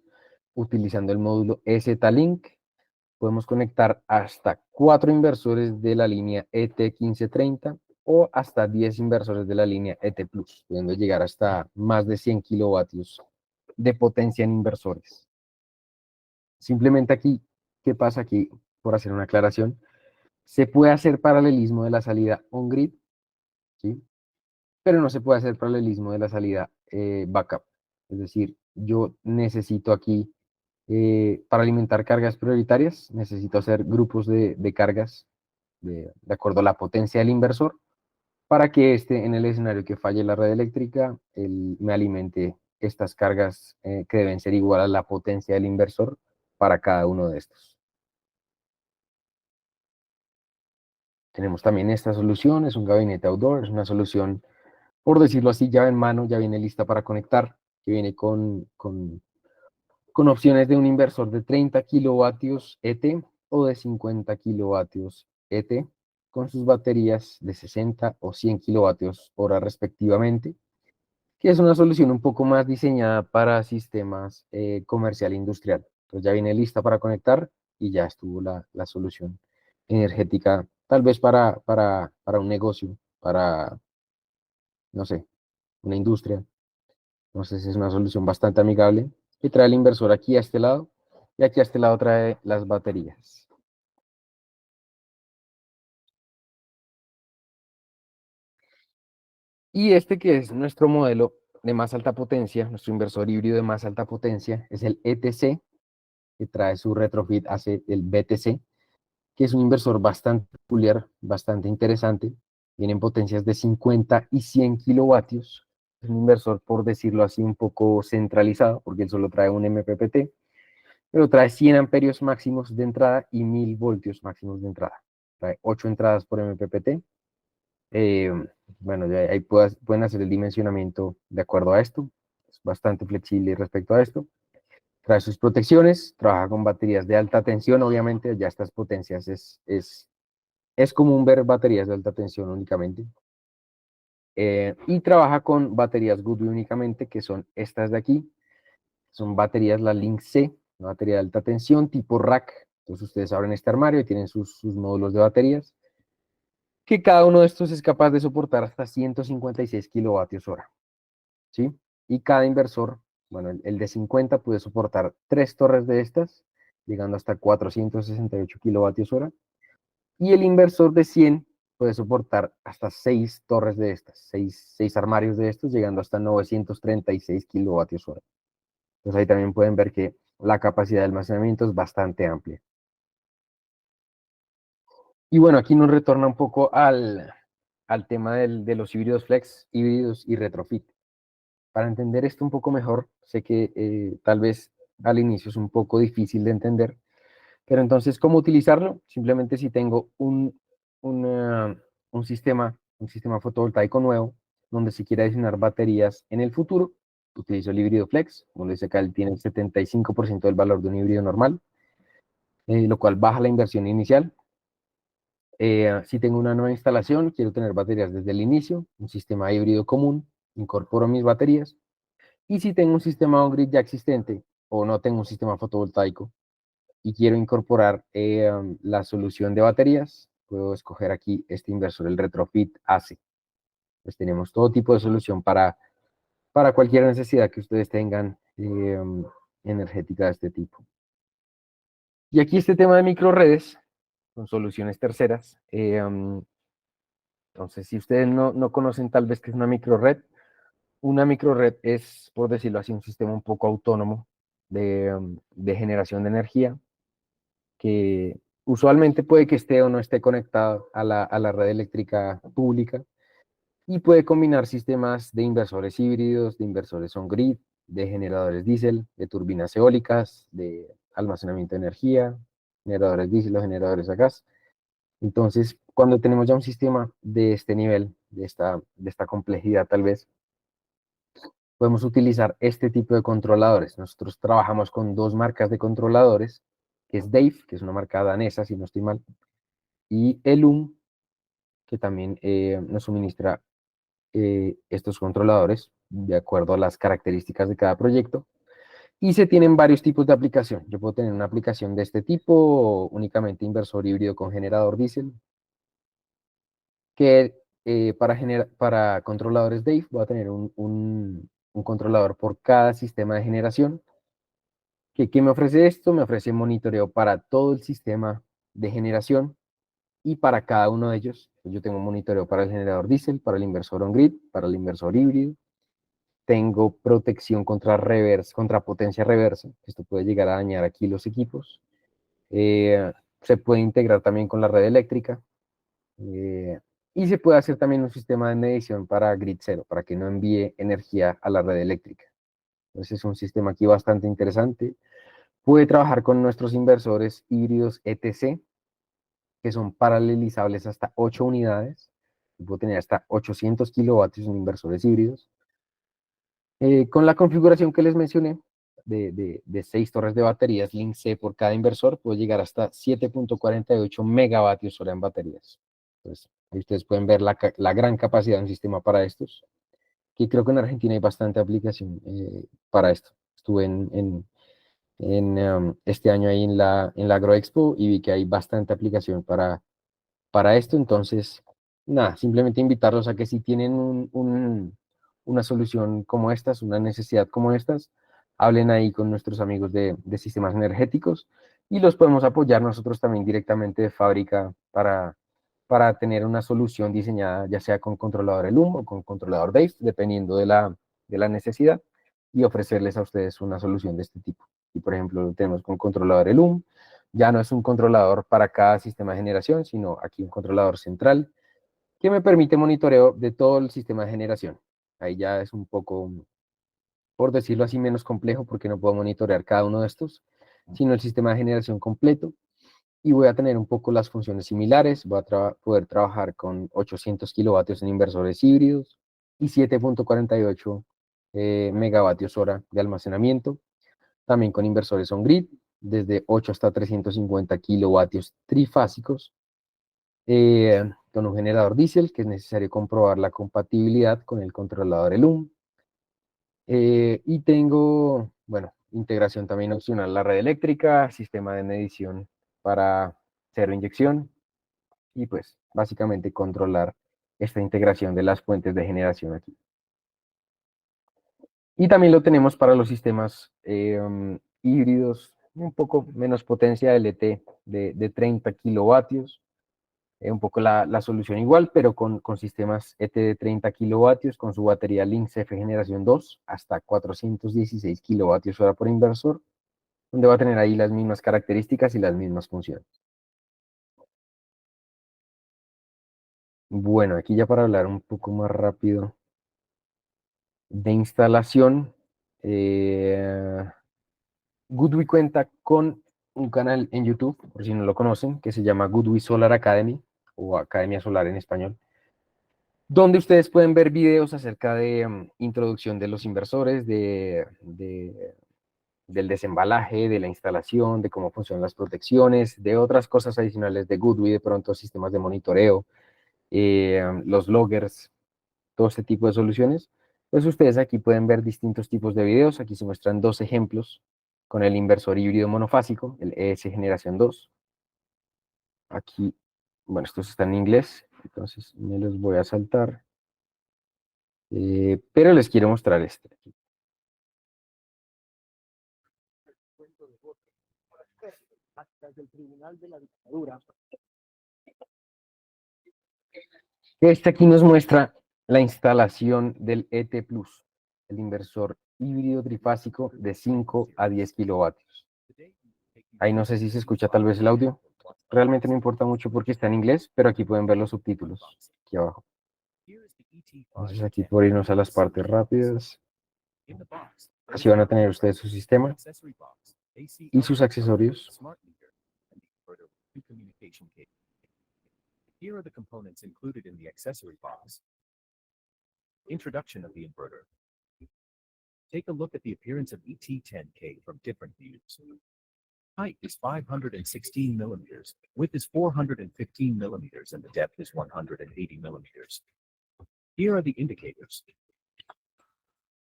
utilizando el módulo Z-Link. Podemos conectar hasta 4 inversores de la línea ET1530 o hasta 10 inversores de la línea ET Plus, pudiendo llegar hasta más de 100 kilovatios de potencia en inversores. Simplemente aquí, ¿qué pasa aquí? Por hacer una aclaración, se puede hacer paralelismo de la salida on-grid, ¿sí? Pero no se puede hacer paralelismo de la salida backup. Es decir, yo necesito aquí, para alimentar cargas prioritarias, necesito hacer grupos de cargas de acuerdo a la potencia del inversor, para que en el escenario que falle la red eléctrica, me alimente estas cargas que deben ser igual a la potencia del inversor para cada uno de estos. Tenemos también esta solución, es un gabinete outdoor, es una solución, por decirlo así, llave en mano, ya viene lista para conectar, que viene con opciones de un inversor de 30 kilovatios ET o de 50 kilovatios ET, con sus baterías de 60 o 100 kilovatios hora respectivamente, que es una solución un poco más diseñada para sistemas comercial e industrial. Entonces ya viene lista para conectar y ya estuvo la solución energética, tal vez para un negocio, para, no sé, una industria. Entonces es una solución bastante amigable que trae el inversor aquí a este lado y aquí a este lado trae las baterías. Y este que es nuestro modelo de más alta potencia, nuestro inversor híbrido de más alta potencia, es el ETC, que trae su retrofit hace el BTC, que es un inversor bastante peculiar, bastante interesante. Vienen potencias de 50 y 100 kilovatios. Es un inversor, por decirlo así, un poco centralizado, porque él solo trae un MPPT, pero trae 100 amperios máximos de entrada y 1000 voltios máximos de entrada. Trae 8 entradas por MPPT. Eh, bueno, ya ahí pueden hacer el dimensionamiento de acuerdo a esto. Es bastante flexible respecto a esto. Trae sus protecciones, trabaja con baterías de alta tensión, obviamente, ya estas potencias es común ver baterías de alta tensión únicamente. Y trabaja con baterías Goodway únicamente, que son estas de aquí. Son baterías, la Link C, una batería de alta tensión tipo rack. Entonces ustedes abren este armario y tienen sus módulos de baterías, que cada uno de estos es capaz de soportar hasta 156 kilovatios hora, ¿sí? Y cada inversor, bueno, el de 50 puede soportar 3 torres de estas, llegando hasta 468 kilovatios hora, y el inversor de 100 puede soportar hasta 6 torres de estas, 6 armarios de estos, llegando hasta 936 kilovatios hora. Entonces ahí también pueden ver que la capacidad de almacenamiento es bastante amplia. Y bueno, aquí nos retorna un poco al tema de los híbridos flex, híbridos y retrofit. Para entender esto un poco mejor, sé que tal vez al inicio es un poco difícil de entender, pero entonces, ¿cómo utilizarlo? Simplemente si tengo un sistema fotovoltaico nuevo, donde se quiera adicionar baterías en el futuro, utilizo el híbrido flex, donde dice acá tiene el 75% del valor de un híbrido normal, lo cual baja la inversión inicial. Si tengo una nueva instalación, quiero tener baterías desde el inicio, un sistema híbrido común, incorporo mis baterías. Y si tengo un sistema on-grid ya existente o no tengo un sistema fotovoltaico y quiero incorporar la solución de baterías, puedo escoger aquí este inversor, el retrofit AC. Pues tenemos todo tipo de solución para cualquier necesidad que ustedes tengan energética de este tipo. Y aquí este tema de microredes, con soluciones terceras. Entonces, si ustedes no conocen tal vez qué es una microred es, por decirlo así, un sistema un poco autónomo de generación de energía que usualmente puede que esté o no esté conectado a la red eléctrica pública y puede combinar sistemas de inversores híbridos, de inversores on-grid, de generadores diésel, de turbinas eólicas, de almacenamiento de energía, generadores diésel o generadores a gas. Entonces, cuando tenemos ya un sistema de este nivel, de esta complejidad tal vez, podemos utilizar este tipo de controladores. Nosotros trabajamos con dos marcas de controladores, que es Dave, que es una marca danesa, si no estoy mal, y Elum, que también nos suministra estos controladores de acuerdo a las características de cada proyecto. Y se tienen varios tipos de aplicación. Yo puedo tener una aplicación de este tipo, únicamente inversor híbrido con generador diésel, que para controladores Dave voy a tener un controlador por cada sistema de generación. ¿Qué me ofrece esto? Me ofrece monitoreo para todo el sistema de generación y para cada uno de ellos. Yo tengo un monitoreo para el generador diésel, para el inversor on-grid, para el inversor híbrido. Tengo protección contra potencia reversa. Esto puede llegar a dañar aquí los equipos. Se puede integrar también con la red eléctrica. Y se puede hacer también un sistema de medición para grid cero, para que no envíe energía a la red eléctrica. Entonces es un sistema aquí bastante interesante. Puede trabajar con nuestros inversores híbridos ETC, que son paralelizables hasta 8 unidades. Puedo tener hasta 800 kilovatios en inversores híbridos. Con la configuración que les mencioné, de 6 torres de baterías Link C por cada inversor, puedo llegar hasta 7.48 megavatios hora en baterías. Entonces, ahí ustedes pueden ver la gran capacidad de un sistema para estos, que creo que en Argentina hay bastante aplicación para esto. Estuve este año ahí en la AgroExpo y vi que hay bastante aplicación para esto. Entonces, nada, simplemente invitarlos a que si tienen una solución como estas, una necesidad como estas, hablen ahí con nuestros amigos de sistemas energéticos y los podemos apoyar nosotros también directamente de fábrica para tener una solución diseñada ya sea con controlador ELUM o con controlador DAVE, dependiendo de la necesidad, y ofrecerles a ustedes una solución de este tipo. Y por ejemplo, lo tenemos con controlador ELUM, ya no es un controlador para cada sistema de generación, sino aquí un controlador central que me permite monitoreo de todo el sistema de generación. Ahí ya es un poco, por decirlo así, menos complejo porque no puedo monitorear cada uno de estos, sino el sistema de generación completo. Y voy a tener un poco las funciones similares. Voy a poder trabajar con 800 kilovatios en inversores híbridos y 7.48 megavatios hora de almacenamiento. También con inversores on-grid, desde 8 hasta 350 kilovatios trifásicos, con un generador diésel, que es necesario comprobar la compatibilidad con el controlador ELUM. Y tengo, bueno, integración también opcional a la red eléctrica, sistema de medición para cero inyección, y pues básicamente controlar esta integración de las fuentes de generación aquí. Y también lo tenemos para los sistemas híbridos, un poco menos potencia LT de 30 kilovatios, un poco la solución igual, pero con sistemas ET de 30 kilovatios, con su batería Link CF generación 2, hasta 416 kilovatios hora por inversor, donde va a tener ahí las mismas características y las mismas funciones. Bueno, aquí ya para hablar un poco más rápido de instalación, Goodwe cuenta con un canal en YouTube, por si no lo conocen, que se llama Goodwe Solar Academy, o Academia Solar en español, donde ustedes pueden ver videos acerca de introducción de los inversores, del desembalaje, de la instalación, de cómo funcionan las protecciones, de otras cosas adicionales de Goodwe, de pronto sistemas de monitoreo, los loggers, todo este tipo de soluciones. Pues ustedes aquí pueden ver distintos tipos de videos. Aquí se muestran 2 ejemplos con el inversor híbrido monofásico, el ES generación 2. Aquí, bueno, estos están en inglés, entonces me los voy a saltar. Pero les quiero mostrar este. Este aquí nos muestra la instalación del ET Plus, el inversor híbrido trifásico de 5 a 10 kilovatios. Ahí no sé si se escucha tal vez el audio. Realmente no importa mucho porque está en inglés, pero aquí pueden ver los subtítulos, aquí abajo. Entonces aquí por irnos a las partes rápidas. Así van a tener ustedes su sistema y sus accesorios. Here are the components included in the accessory box. Introduction of the inverter. Take a look at the appearance of ET10K from different views. Height is 516 millimeters, width is 415 millimeters, and the depth is 180 millimeters. Here are the indicators.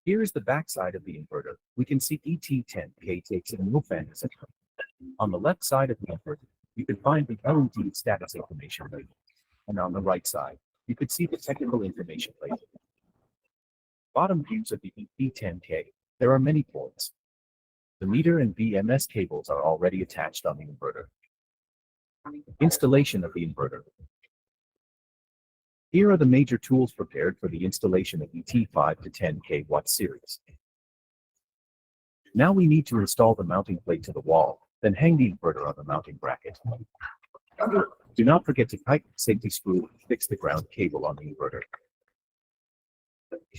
Here is the backside of the inverter. We can see ET10K takes in no fans. On the left side of the inverter, you can find the LED status information label. And on the right side, you could see the technical information label. Bottom views of the ET10K. There are many ports. The meter and BMS cables are already attached on the inverter. Installation of the inverter. Here are the major tools prepared for the installation of ET5 to 10 kW series. Now we need to install the mounting plate to the wall, then hang the inverter on the mounting bracket. Do not forget to tighten the safety screw and fix the ground cable on the inverter.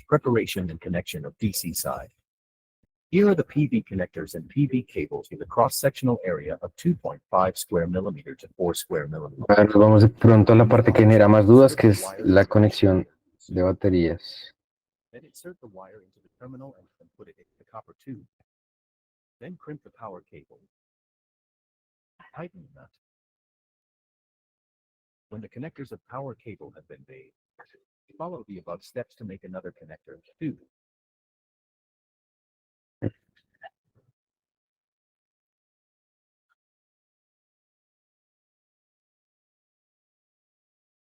Preparation and connection of DC side. Here are the PV connectors and PV cables with a cross-sectional area of 2.5 square millimeter to 4 square millimeter. Ahora nos vamos de pronto a la parte que genera más dudas, que es la conexión de baterías. Then insert the wire into the terminal and then put it into the copper tube. Then crimp the power cable. Tighten the nut. When the connectors of power cable have been made, follow the above steps to make another connector too.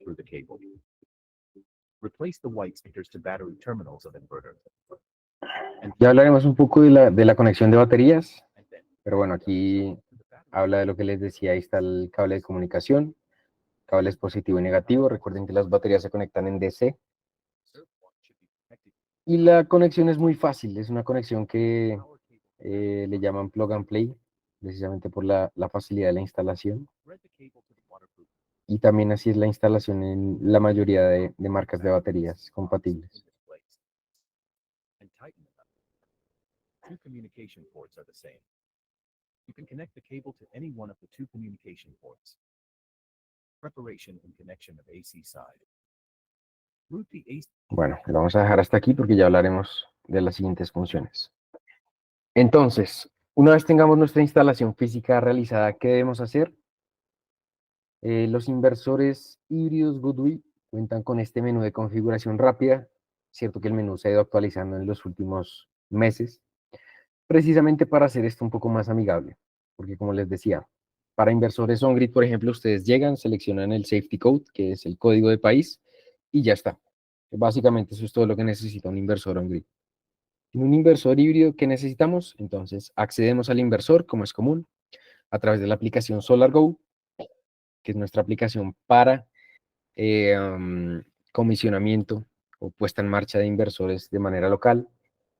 Through the cable. Replace the white stickers to battery terminals of inverter. Ya hablaremos un poco de la conexión de baterías, pero bueno, aquí habla de lo que les decía, ahí está el cable de comunicación, cables positivo y negativo. Recuerden que las baterías se conectan en DC. Y la conexión es muy fácil, es una conexión que le llaman plug and play, precisamente por la facilidad de la instalación. Y también así es la instalación en la mayoría de marcas de baterías compatibles. Two communication ports are the same. You can connect the cable to any one of the two communication ports. Preparation and connection of AC side. Route the AC. Bueno, lo vamos a dejar hasta aquí porque ya hablaremos de las siguientes funciones. Entonces, una vez tengamos nuestra instalación física realizada, ¿qué debemos hacer? Los inversores híbridos Goodway cuentan con este menú de configuración rápida. Cierto que el menú se ha ido actualizando en los últimos meses, precisamente para hacer esto un poco más amigable. Porque como les decía, para inversores on-grid, por ejemplo, ustedes llegan, seleccionan el Safety Code, que es el código de país, y ya está. Básicamente eso es todo lo que necesita un inversor on-grid. En un inversor híbrido, ¿qué necesitamos? Entonces, accedemos al inversor, como es común, a través de la aplicación SolarGo, que es nuestra aplicación para comisionamiento o puesta en marcha de inversores de manera local.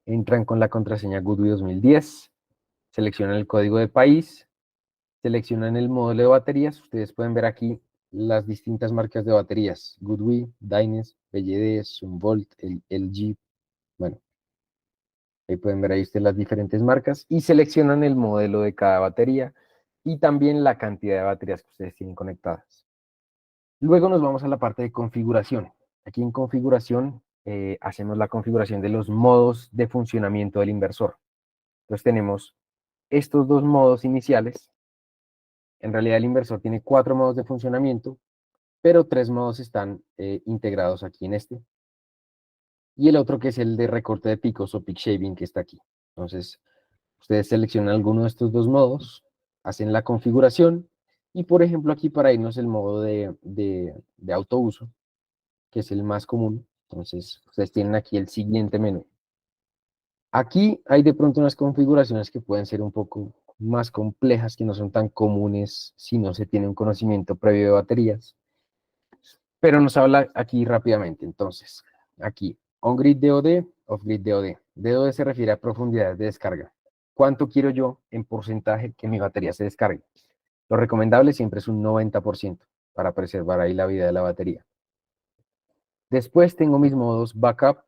Entran con la contraseña Goodway 2010, seleccionan el código de país, seleccionan el modelo de baterías. Ustedes pueden ver aquí las distintas marcas de baterías: Goodway, Dynes, BYD, Sunvolt, LG. Bueno, ahí pueden ver ahí ustedes las diferentes marcas y seleccionan el modelo de cada batería y también la cantidad de baterías que ustedes tienen conectadas. Luego nos vamos a la parte de configuración. Aquí en configuración hacemos la configuración de los modos de funcionamiento del inversor. Entonces tenemos estos dos modos iniciales. En realidad el inversor tiene 4 modos de funcionamiento, pero 3 modos están integrados aquí en este. Y el otro que es el de recorte de picos o peak shaving, que está aquí. Entonces, ustedes seleccionan alguno de estos dos modos, hacen la configuración, y por ejemplo aquí para irnos el modo de autouso, que es el más común. Entonces, ustedes tienen aquí el siguiente menú. Aquí hay de pronto unas configuraciones que pueden ser un poco más complejas, que no son tan comunes si no se tiene un conocimiento previo de baterías. Pero nos habla aquí rápidamente. Entonces, aquí, on-grid DOD, off-grid DOD. DOD se refiere a profundidad de descarga. ¿Cuánto quiero yo en porcentaje que mi batería se descargue? Lo recomendable siempre es un 90% para preservar ahí la vida de la batería. Después tengo mis modos backup,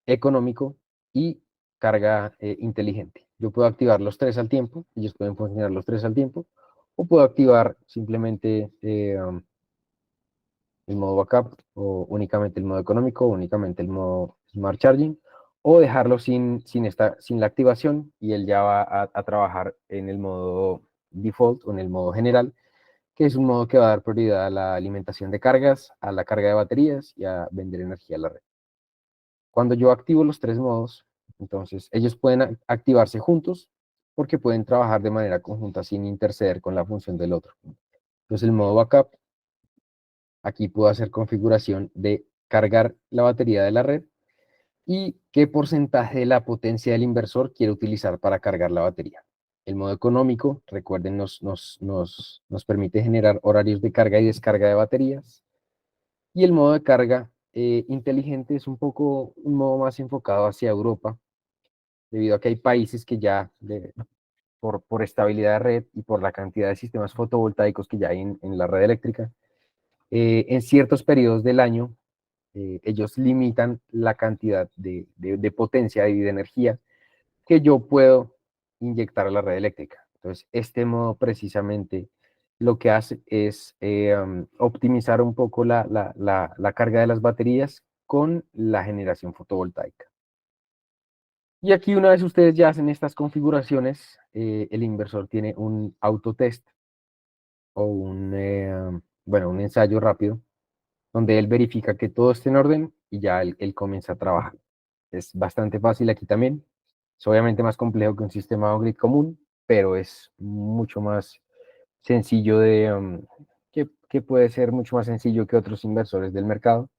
económico y carga inteligente. Yo puedo activar los 3 al tiempo, ellos pueden funcionar los 3 al tiempo, o puedo activar simplemente el modo backup, o únicamente el modo económico, o únicamente el modo Smart Charging, o dejarlo sin la activación y él ya va a trabajar en el modo default o en el modo general, que es un modo que va a dar prioridad a la alimentación de cargas, a la carga de baterías y a vender energía a la red. Cuando yo activo los 3 modos, entonces ellos pueden activarse juntos porque pueden trabajar de manera conjunta sin interceder con la función del otro. Entonces el modo backup, aquí puedo hacer configuración de cargar la batería de la red y qué porcentaje de la potencia del inversor quiero utilizar para cargar la batería. El modo económico, recuerden, nos permite generar horarios de carga y descarga de baterías. Y el modo de carga inteligente es un poco un modo más enfocado hacia Europa, debido a que hay países que ya, por estabilidad de red y por la cantidad de sistemas fotovoltaicos que ya hay en la red eléctrica, En ciertos periodos del año, ellos limitan la cantidad de potencia y de energía que yo puedo inyectar a la red eléctrica. Entonces, este modo precisamente lo que hace es optimizar un poco la carga de las baterías con la generación fotovoltaica. Y aquí una vez ustedes ya hacen estas configuraciones, el inversor tiene un autotest o un ensayo rápido donde él verifica que todo esté en orden y ya él comienza a trabajar. Es bastante fácil aquí también. Es obviamente más complejo que un sistema on-grid común, pero es mucho más sencillo que puede ser mucho más sencillo que otros inversores del mercado.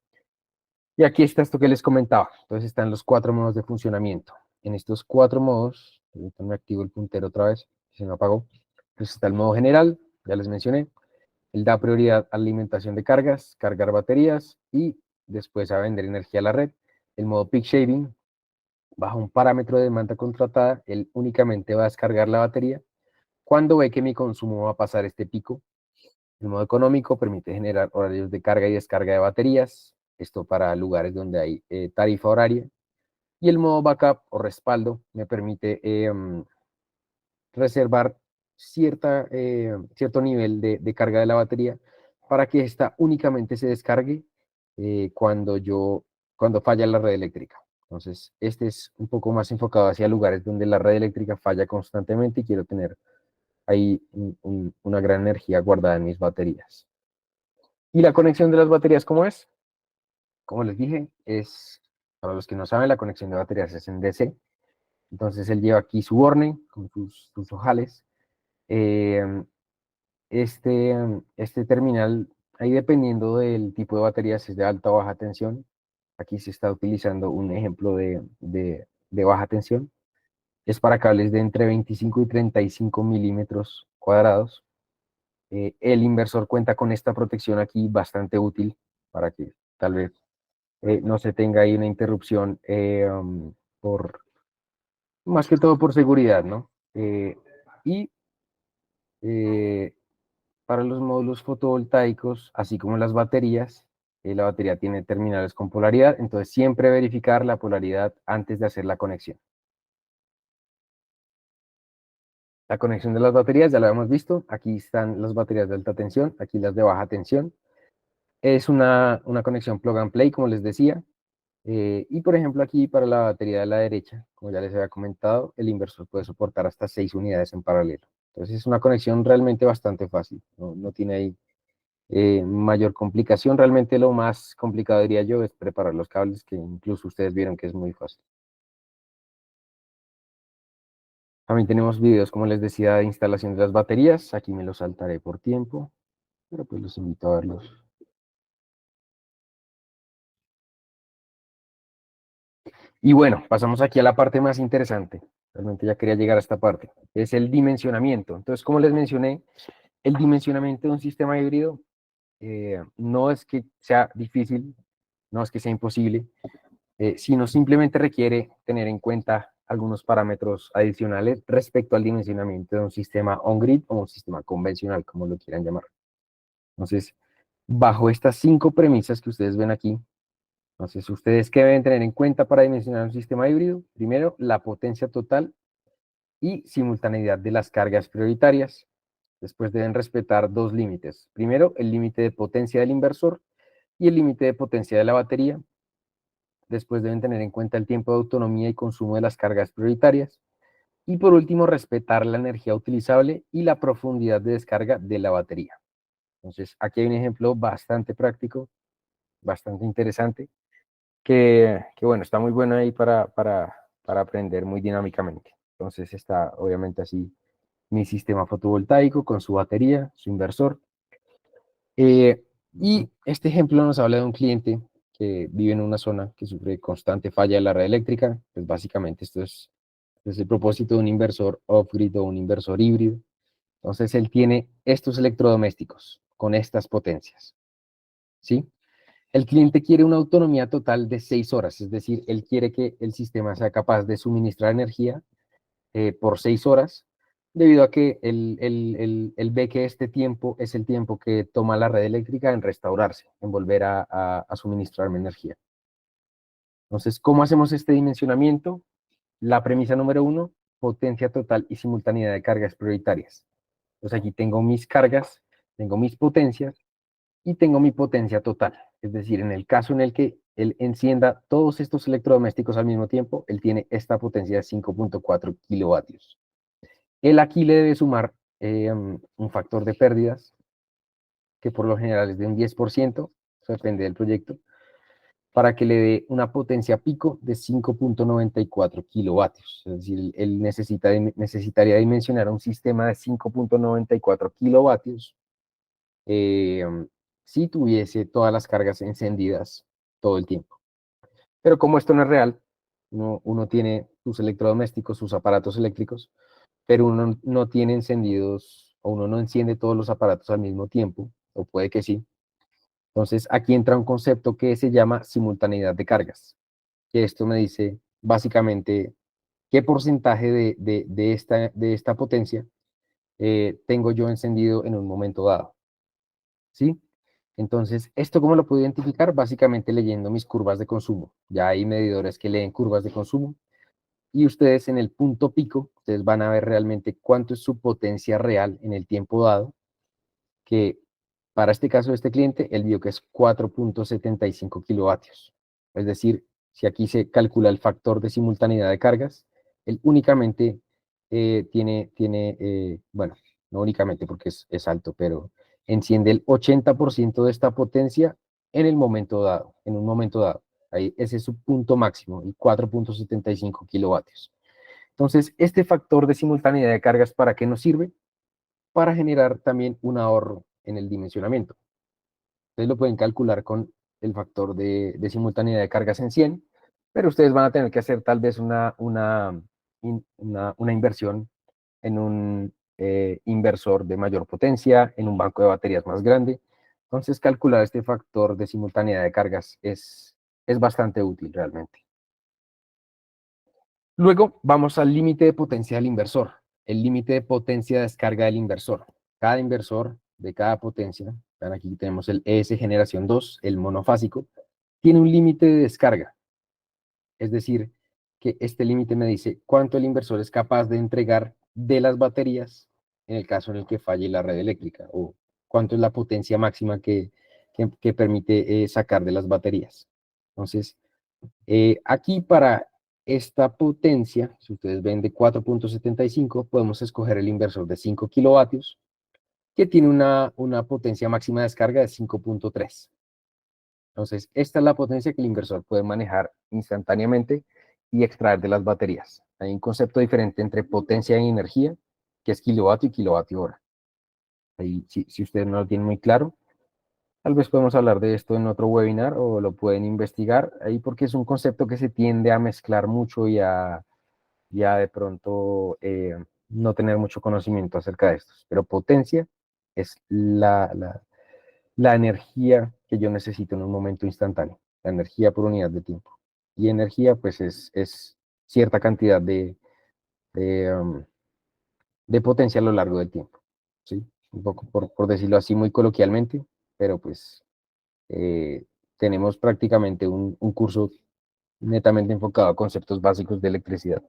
Y aquí está esto que les comentaba. Entonces están los 4 modos de funcionamiento. En estos 4 modos, me activo el puntero otra vez, se me apagó. Entonces está el modo general, ya les mencioné. Él da prioridad a alimentación de cargas, cargar baterías y después a vender energía a la red. El modo peak shaving, bajo un parámetro de demanda contratada, él únicamente va a descargar la batería cuando ve que mi consumo va a pasar este pico. El modo económico permite generar horarios de carga y descarga de baterías, esto para lugares donde hay tarifa horaria. Y el modo backup o respaldo me permite reservar cierto nivel de carga de la batería para que esta únicamente se descargue cuando falla la red eléctrica. Entonces, este es un poco más enfocado hacia lugares donde la red eléctrica falla constantemente y quiero tener ahí una gran energía guardada en mis baterías. ¿Y la conexión de las baterías cómo es? Como les dije, para los que no saben, la conexión de baterías es en DC. Entonces, él lleva aquí su borne con sus ojales. Este terminal, ahí dependiendo del tipo de baterías, es de alta o baja tensión. Aquí se está utilizando un ejemplo de baja tensión. Es para cables de entre 25 y 35 milímetros cuadrados. El inversor cuenta con esta protección aquí bastante útil para que tal vez no se tenga ahí una interrupción más que todo por seguridad, ¿no? Y para los módulos fotovoltaicos, así como las baterías, la batería tiene terminales con polaridad, entonces siempre verificar la polaridad antes de hacer la conexión. La conexión de las baterías ya la hemos visto, aquí están las baterías de alta tensión, aquí las de baja tensión. Es una conexión plug and play, como les decía, y por ejemplo aquí para la batería de la derecha, como ya les había comentado, el inversor puede soportar hasta 6 unidades en paralelo. Entonces es una conexión realmente bastante fácil, no tiene ahí mayor complicación. Realmente lo más complicado, diría yo, es preparar los cables, que incluso ustedes vieron que es muy fácil. También tenemos videos, como les decía, de instalación de las baterías. Aquí me los saltaré por tiempo, pero pues los invito a verlos. Y bueno, pasamos aquí a la parte más interesante. Realmente ya quería llegar a esta parte. Es el dimensionamiento. Entonces, como les mencioné, el dimensionamiento de un sistema híbrido no es que sea difícil, no es que sea imposible, sino simplemente requiere tener en cuenta algunos parámetros adicionales respecto al dimensionamiento de un sistema on-grid o un sistema convencional, como lo quieran llamar. Entonces, bajo estas 5 premisas que ustedes ven aquí, entonces, ¿ustedes qué deben tener en cuenta para dimensionar un sistema híbrido? Primero, la potencia total y simultaneidad de las cargas prioritarias. Después deben respetar 2 límites. Primero, el límite de potencia del inversor y el límite de potencia de la batería. Después deben tener en cuenta el tiempo de autonomía y consumo de las cargas prioritarias. Y por último, respetar la energía utilizable y la profundidad de descarga de la batería. Entonces, aquí hay un ejemplo bastante práctico, bastante interesante, que bueno, está muy bueno ahí para aprender muy dinámicamente. Entonces está obviamente así mi sistema fotovoltaico con su batería, su inversor. Y este ejemplo nos habla de un cliente que vive en una zona que sufre constante falla de la red eléctrica. Pues básicamente esto es el propósito de un inversor off-grid o un inversor híbrido. Entonces él tiene estos electrodomésticos con estas potencias, ¿sí? El cliente quiere una autonomía total de 6 horas, es decir, él quiere que el sistema sea capaz de suministrar energía por 6 horas debido a que él ve que este tiempo es el tiempo que toma la red eléctrica en restaurarse, en volver a suministrarme energía. Entonces, ¿cómo hacemos este dimensionamiento? La premisa número 1, potencia total y simultaneidad de cargas prioritarias. Entonces aquí tengo mis cargas, tengo mis potencias y tengo mi potencia total. Es decir, en el caso en el que él encienda todos estos electrodomésticos al mismo tiempo, él tiene esta potencia de 5.4 kilovatios. Él aquí le debe sumar un factor de pérdidas, que por lo general es de un 10%, eso depende del proyecto, para que le dé una potencia pico de 5.94 kilovatios. Es decir, él necesitaría dimensionar un sistema de 5.94 kilovatios si tuviese todas las cargas encendidas todo el tiempo. Pero como esto no es real, uno tiene sus electrodomésticos, sus aparatos eléctricos, pero uno no tiene encendidos o uno no enciende todos los aparatos al mismo tiempo, o puede que sí. Entonces aquí entra un concepto que se llama simultaneidad de cargas, que esto me dice básicamente qué porcentaje de esta potencia tengo yo encendido en un momento dado, ¿sí? Entonces, ¿esto cómo lo puedo identificar? Básicamente leyendo mis curvas de consumo. Ya hay medidores que leen curvas de consumo y ustedes en el punto pico, ustedes van a ver realmente cuánto es su potencia real en el tiempo dado, que para este caso de este cliente, él vio que es 4.75 kilovatios. Es decir, si aquí se calcula el factor de simultaneidad de cargas, él únicamente bueno, no únicamente porque es alto, pero enciende el 80% de esta potencia en el momento dado, en un momento dado. Ahí, ese es su punto máximo, el 4.75 kilovatios. Entonces, este factor de simultaneidad de cargas, ¿para qué nos sirve? Para generar también un ahorro en el dimensionamiento. Ustedes lo pueden calcular con el factor de simultaneidad de cargas en 100, pero ustedes van a tener que hacer tal vez una inversión en un inversor de mayor potencia, en un banco de baterías más grande. Entonces, calcular este factor de simultaneidad de cargas es bastante útil realmente. Luego vamos al límite de potencia del inversor, el límite de potencia de descarga del inversor. Cada inversor de cada potencia, aquí tenemos el ES generación 2, el monofásico, tiene un límite de descarga. Es decir, que este límite me dice cuánto el inversor es capaz de entregar de las baterías en el caso en el que falle la red eléctrica, o cuánto es la potencia máxima que permite sacar de las baterías. Entonces, aquí para esta potencia, si ustedes ven de 4.75, podemos escoger el inversor de 5 kilovatios, que tiene una potencia máxima de descarga de 5.3. Entonces, esta es la potencia que el inversor puede manejar instantáneamente y extraer de las baterías. Hay un concepto diferente entre potencia y energía, que es kilovatio y kilovatio hora. Ahí, si ustedes no lo tienen muy claro, tal vez podemos hablar de esto en otro webinar o lo pueden investigar ahí porque es un concepto que se tiende a mezclar mucho y a de pronto no tener mucho conocimiento acerca de estos. Pero potencia es la energía que yo necesito en un momento instantáneo, la energía por unidad de tiempo. Y energía pues es cierta cantidad de, de potencia a lo largo del tiempo, ¿sí? Un poco por decirlo así muy coloquialmente, pero pues tenemos prácticamente un curso netamente enfocado a conceptos básicos de electricidad.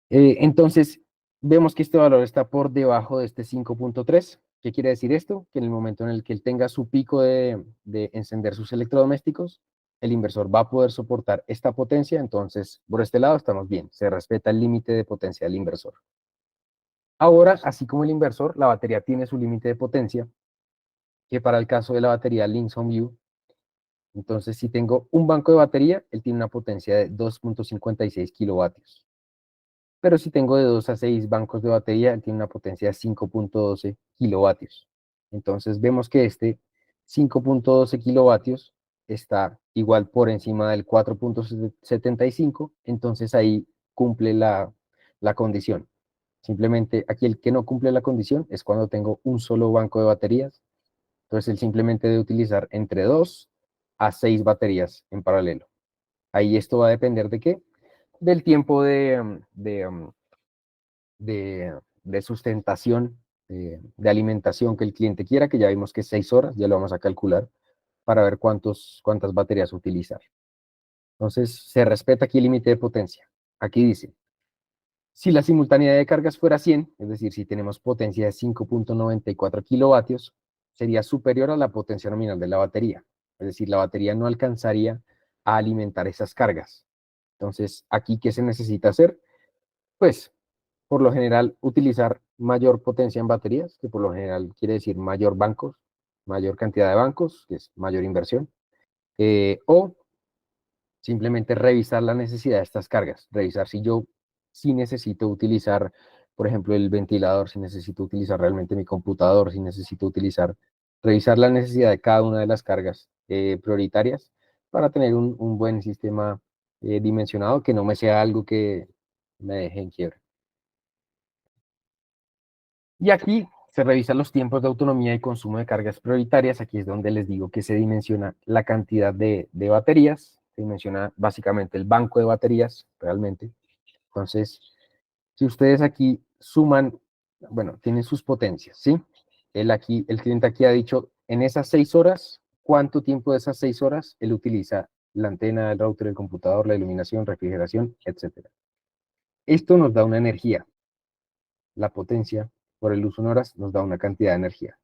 Entonces, vemos que este valor está por debajo de este 5.3. ¿Qué quiere decir esto? Que en el momento en el que él tenga su pico de encender sus electrodomésticos, el inversor va a poder soportar esta potencia. Entonces, por este lado estamos bien. Se respeta el límite de potencia del inversor. Ahora, así como el inversor, la batería tiene su límite de potencia, que para el caso de la batería Linson View, entonces si tengo un banco de batería, él tiene una potencia de 2.56 kilovatios. Pero si tengo de 2 a 6 bancos de batería, él tiene una potencia de 5.12 kilovatios. Entonces vemos que este 5.12 kilovatios está igual por encima del 4.75, entonces ahí cumple la condición. Simplemente aquí el que no cumple la condición es cuando tengo un solo banco de baterías. Entonces él simplemente debe utilizar entre 2 a 6 baterías en paralelo. Ahí esto va a depender de qué? Del tiempo de de sustentación, de alimentación que el cliente quiera, que ya vimos que es 6 horas, ya lo vamos a calcular para ver cuántas baterías utilizar. Entonces, se respeta aquí el límite de potencia. Aquí dice, si la simultaneidad de cargas fuera 100, es decir, si tenemos potencia de 5.94 kilovatios, sería superior a la potencia nominal de la batería. Es decir, la batería no alcanzaría a alimentar esas cargas. Entonces, aquí, ¿qué se necesita hacer? Pues, por lo general, utilizar mayor potencia en baterías, que por lo general quiere decir mayor bancos, mayor cantidad de bancos, que es mayor inversión, o simplemente revisar la necesidad de estas cargas, revisar si necesito utilizar, por ejemplo, el ventilador, si necesito utilizar realmente mi computador, si necesito revisar la necesidad de cada una de las cargas prioritarias para tener un buen sistema dimensionado, que no me sea algo que me deje en quiebra. Y aquí se revisan los tiempos de autonomía y consumo de cargas prioritarias. Aquí es donde les digo que se dimensiona la cantidad de baterías, se dimensiona básicamente el banco de baterías, realmente. Entonces, si ustedes aquí suman, bueno, tienen sus potencias, ¿sí? El cliente aquí ha dicho, en esas 6 horas, ¿cuánto tiempo de esas 6 horas él utiliza la antena, el router, el computador, la iluminación, refrigeración, etcétera? Esto nos da una energía. La potencia por el uso en horas nos da una cantidad de energía.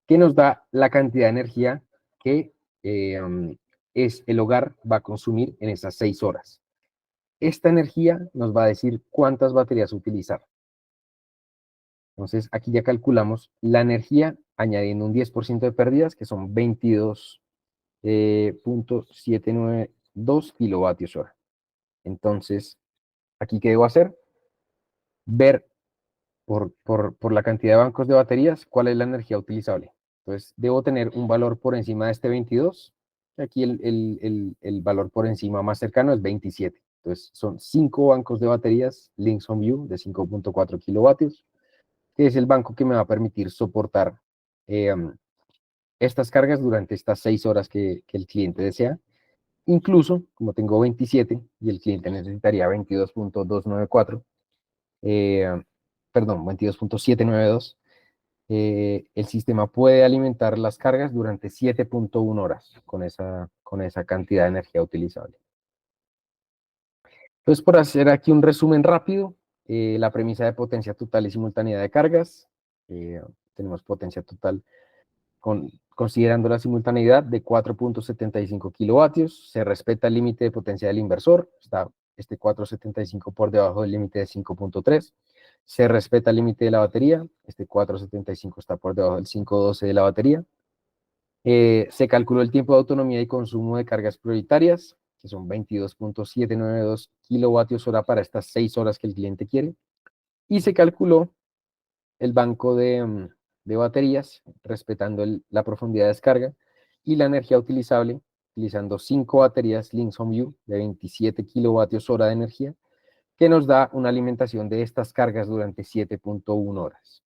¿Qué nos da la cantidad de energía que el hogar va a consumir en esas 6 horas? Esta energía nos va a decir cuántas baterías utilizar. Entonces, aquí ya calculamos la energía añadiendo un 10% de pérdidas, que son 22.792 kilovatios hora. Entonces, aquí, ¿qué debo hacer? Ver por la cantidad de bancos de baterías cuál es la energía utilizable. Entonces, debo tener un valor por encima de este 22. Aquí el valor por encima más cercano es 27. Entonces, son 5 bancos de baterías Linxon View de 5.4 kilovatios, que es el banco que me va a permitir soportar estas cargas durante estas 6 horas que el cliente desea. Incluso, como tengo 27 y el cliente necesitaría 22.294, perdón, 22.792, el sistema puede alimentar las cargas durante 7.1 horas con esa cantidad de energía utilizable. Entonces, por hacer aquí un resumen rápido, la premisa de potencia total y simultaneidad de cargas, tenemos potencia total considerando la simultaneidad de 4.75 kilovatios, se respeta el límite de potencia del inversor, está este 4.75 por debajo del límite de 5.3, se respeta el límite de la batería, este 4.75 está por debajo del 5.12 de la batería, se calculó el tiempo de autonomía y consumo de cargas prioritarias, que son 22.792 kilovatios hora para estas 6 horas que el cliente quiere, y se calculó el banco de baterías, respetando la profundidad de descarga, y la energía utilizable, utilizando 5 baterías Linxon View de 27 kilovatios hora de energía, que nos da una alimentación de estas cargas durante 7.1 horas.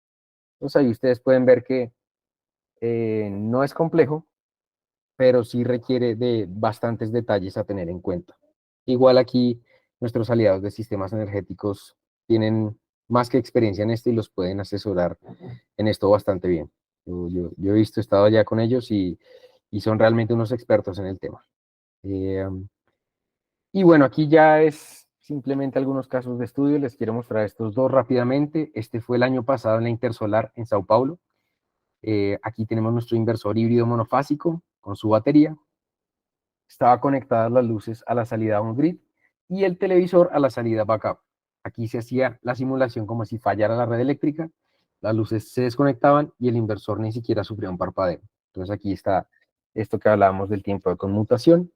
Entonces ahí ustedes pueden ver que no es complejo, pero sí requiere de bastantes detalles a tener en cuenta. Igual aquí nuestros aliados de sistemas energéticos tienen más que experiencia en esto y los pueden asesorar en esto bastante bien. Yo he visto, he estado allá con ellos y son realmente unos expertos en el tema. Y bueno, aquí ya es simplemente algunos casos de estudio. Les quiero mostrar estos dos rápidamente. Este fue el año pasado en la Intersolar en Sao Paulo. Aquí tenemos nuestro inversor híbrido monofásico con su batería. Estaba conectadas las luces a la salida on-grid y el televisor a la salida backup. Aquí se hacía la simulación como si fallara la red eléctrica, las luces se desconectaban y el inversor ni siquiera sufría un parpadeo. Entonces aquí está esto que hablábamos del tiempo de conmutación.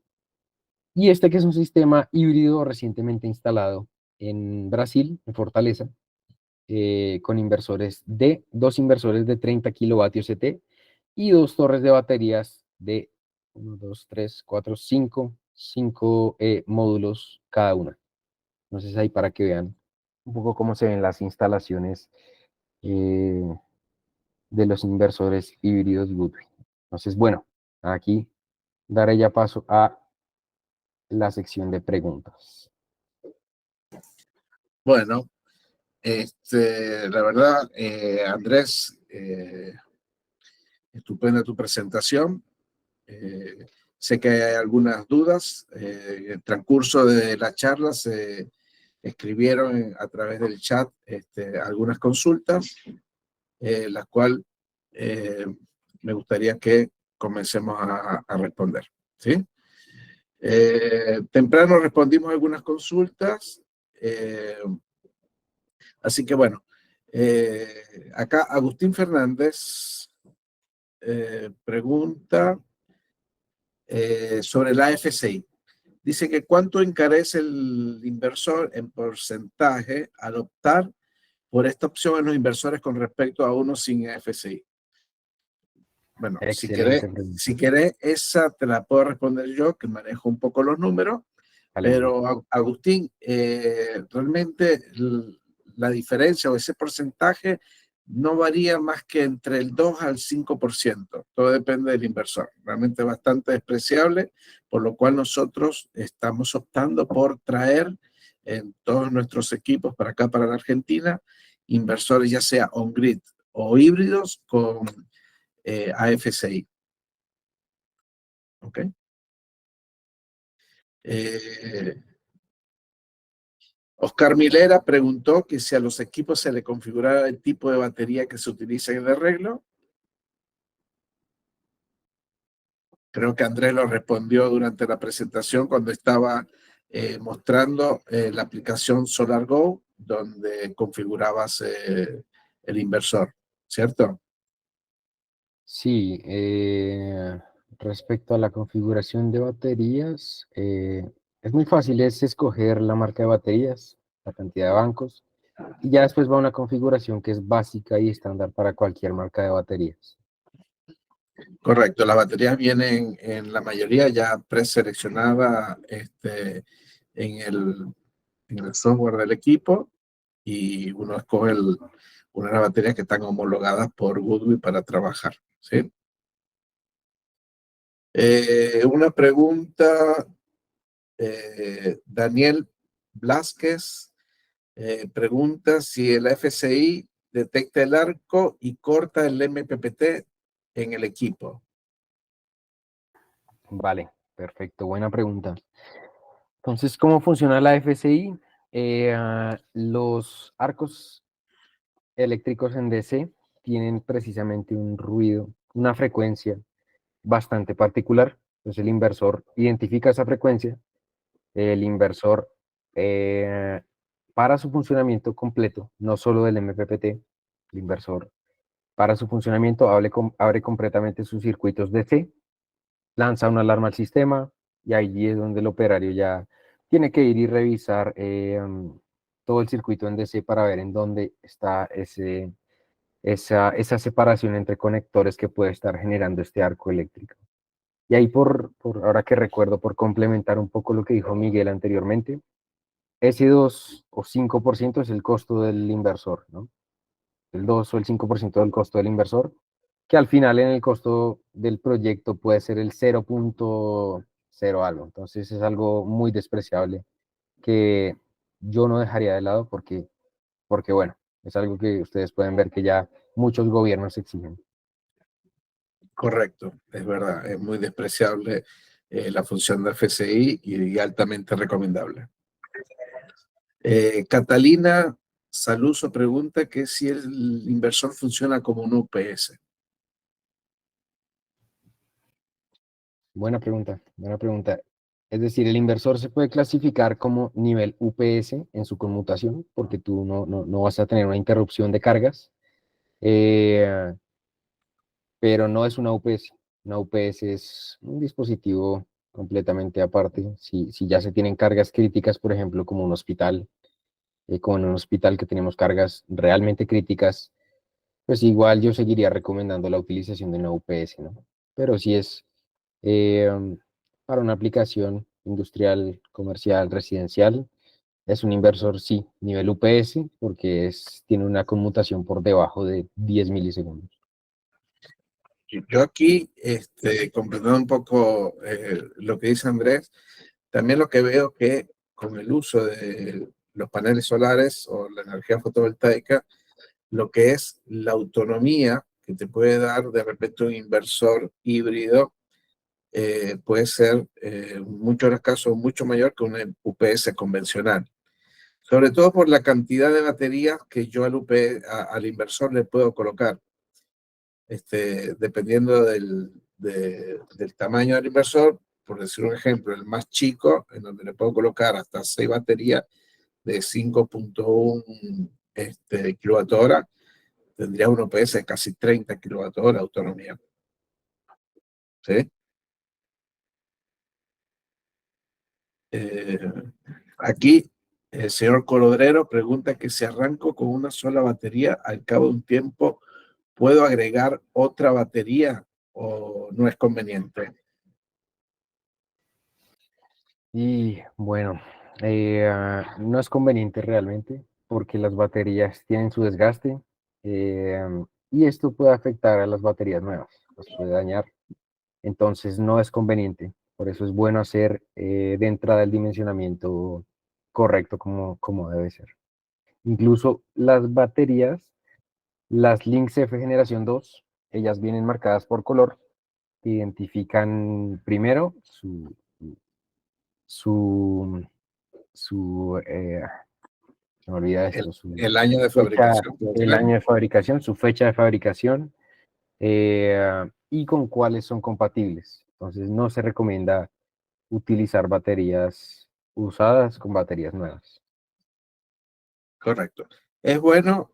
Y este que es un sistema híbrido recientemente instalado en Brasil, en Fortaleza, con dos inversores de 30 kilovatios CT y 2 torres de baterías de 1, 2, 3, 4, 5 módulos cada una. Entonces ahí para que vean un poco cómo se ven las instalaciones de los inversores híbridos Goodwin. Entonces, bueno, aquí daré ya paso a la sección de preguntas. Bueno, La verdad, Andrés, estupenda tu presentación. Sé que hay algunas dudas. En el transcurso de la charla se escribieron a través del chat algunas consultas, las cuales me gustaría que comencemos a responder. ¿Sí? Temprano respondimos algunas consultas. Así que bueno, acá Agustín Fernández pregunta sobre la AFCI. Dice que cuánto encarece el inversor en porcentaje al optar por esta opción en los inversores con respecto a uno sin AFCI. Bueno, Excelente si pregunta. querés, esa te la puedo responder yo, que manejo un poco los números. Vale. Pero, Agustín, realmente la diferencia o ese porcentaje no varía más que entre el 2 al 5%. Todo depende del inversor. Realmente bastante despreciable, por lo cual nosotros estamos optando por traer en todos nuestros equipos para acá, para la Argentina, inversores ya sea on-grid o híbridos con AFCI. ¿Ok? Oscar Milera preguntó que si a los equipos se le configurara el tipo de batería que se utiliza en el arreglo. Creo que Andrés lo respondió durante la presentación cuando estaba mostrando la aplicación SolarGo, donde configurabas el inversor, ¿cierto? Sí, respecto a la configuración de baterías, es muy fácil, es escoger la marca de baterías, la cantidad de bancos, y ya después va una configuración que es básica y estándar para cualquier marca de baterías. Correcto, las baterías vienen en la mayoría ya preseleccionadas en el software del equipo y uno escoge una de las baterías que están homologadas por Goodwill para trabajar, ¿sí? Una pregunta, Daniel Blasquez pregunta si el FCI detecta el arco y corta el MPPT en el equipo. Vale, perfecto, buena pregunta. Entonces, ¿cómo funciona la FCI? Los arcos eléctricos en DC tienen precisamente un ruido, una frecuencia bastante particular. Entonces el inversor identifica esa frecuencia, el inversor para su funcionamiento completo, no solo del MPPT, el inversor para su funcionamiento abre completamente sus circuitos DC, lanza una alarma al sistema y allí es donde el operario ya tiene que ir y revisar todo el circuito en DC para ver en dónde está esa separación entre conectores que puede estar generando este arco eléctrico. Y ahí ahora que recuerdo, por complementar un poco lo que dijo Miguel anteriormente, ese 2 o 5% es el costo del inversor, ¿no? El 2 o el 5% del costo del inversor, que al final en el costo del proyecto puede ser el 0.0 algo. Entonces es algo muy despreciable que yo no dejaría de lado porque bueno, es algo que ustedes pueden ver que ya muchos gobiernos exigen. Correcto, es verdad, es muy despreciable la función de FCI y altamente recomendable. Catalina Saluso pregunta que si el inversor funciona como un UPS. Buena pregunta, buena pregunta. Es decir, el inversor se puede clasificar como nivel UPS en su conmutación, porque tú no vas a tener una interrupción de cargas, eh, pero no es una UPS. Una UPS es un dispositivo completamente aparte. Si ya se tienen cargas críticas, por ejemplo, como un hospital, como en un hospital que tenemos cargas realmente críticas, pues igual yo seguiría recomendando la utilización de una UPS, ¿no? Pero si es eh, para una aplicación industrial, comercial, residencial, es un inversor, sí, nivel UPS, porque tiene una conmutación por debajo de 10 milisegundos. Yo aquí, completando un poco lo que dice Andrés, también lo que veo que con el uso de los paneles solares o la energía fotovoltaica, lo que es la autonomía que te puede dar de repente un inversor híbrido, puede ser en muchos de los casos mucho mayor que un UPS convencional. Sobre todo por la cantidad de baterías que yo al inversor le puedo colocar. Dependiendo del tamaño del inversor, por decir un ejemplo, el más chico, en donde le puedo colocar hasta 6 baterías de 5.1 kWh, tendría un OPS de casi 30 kWh de autonomía. ¿Sí? Aquí el señor Colodrero pregunta que si arranco con una sola batería, al cabo de un tiempo, ¿puedo agregar otra batería o no es conveniente? Y bueno, no es conveniente realmente porque las baterías tienen su desgaste y esto puede afectar a las baterías nuevas, las puede dañar. Entonces no es conveniente. Por eso es bueno hacer de entrada el dimensionamiento correcto como debe ser. Incluso las baterías, las Lynx F generación 2, ellas vienen marcadas por color, que identifican primero su, se me olvida esto, El año de fabricación. el año de fabricación, su fecha de fabricación y con cuáles son compatibles. Entonces no se recomienda utilizar baterías usadas con baterías nuevas. Correcto. Es bueno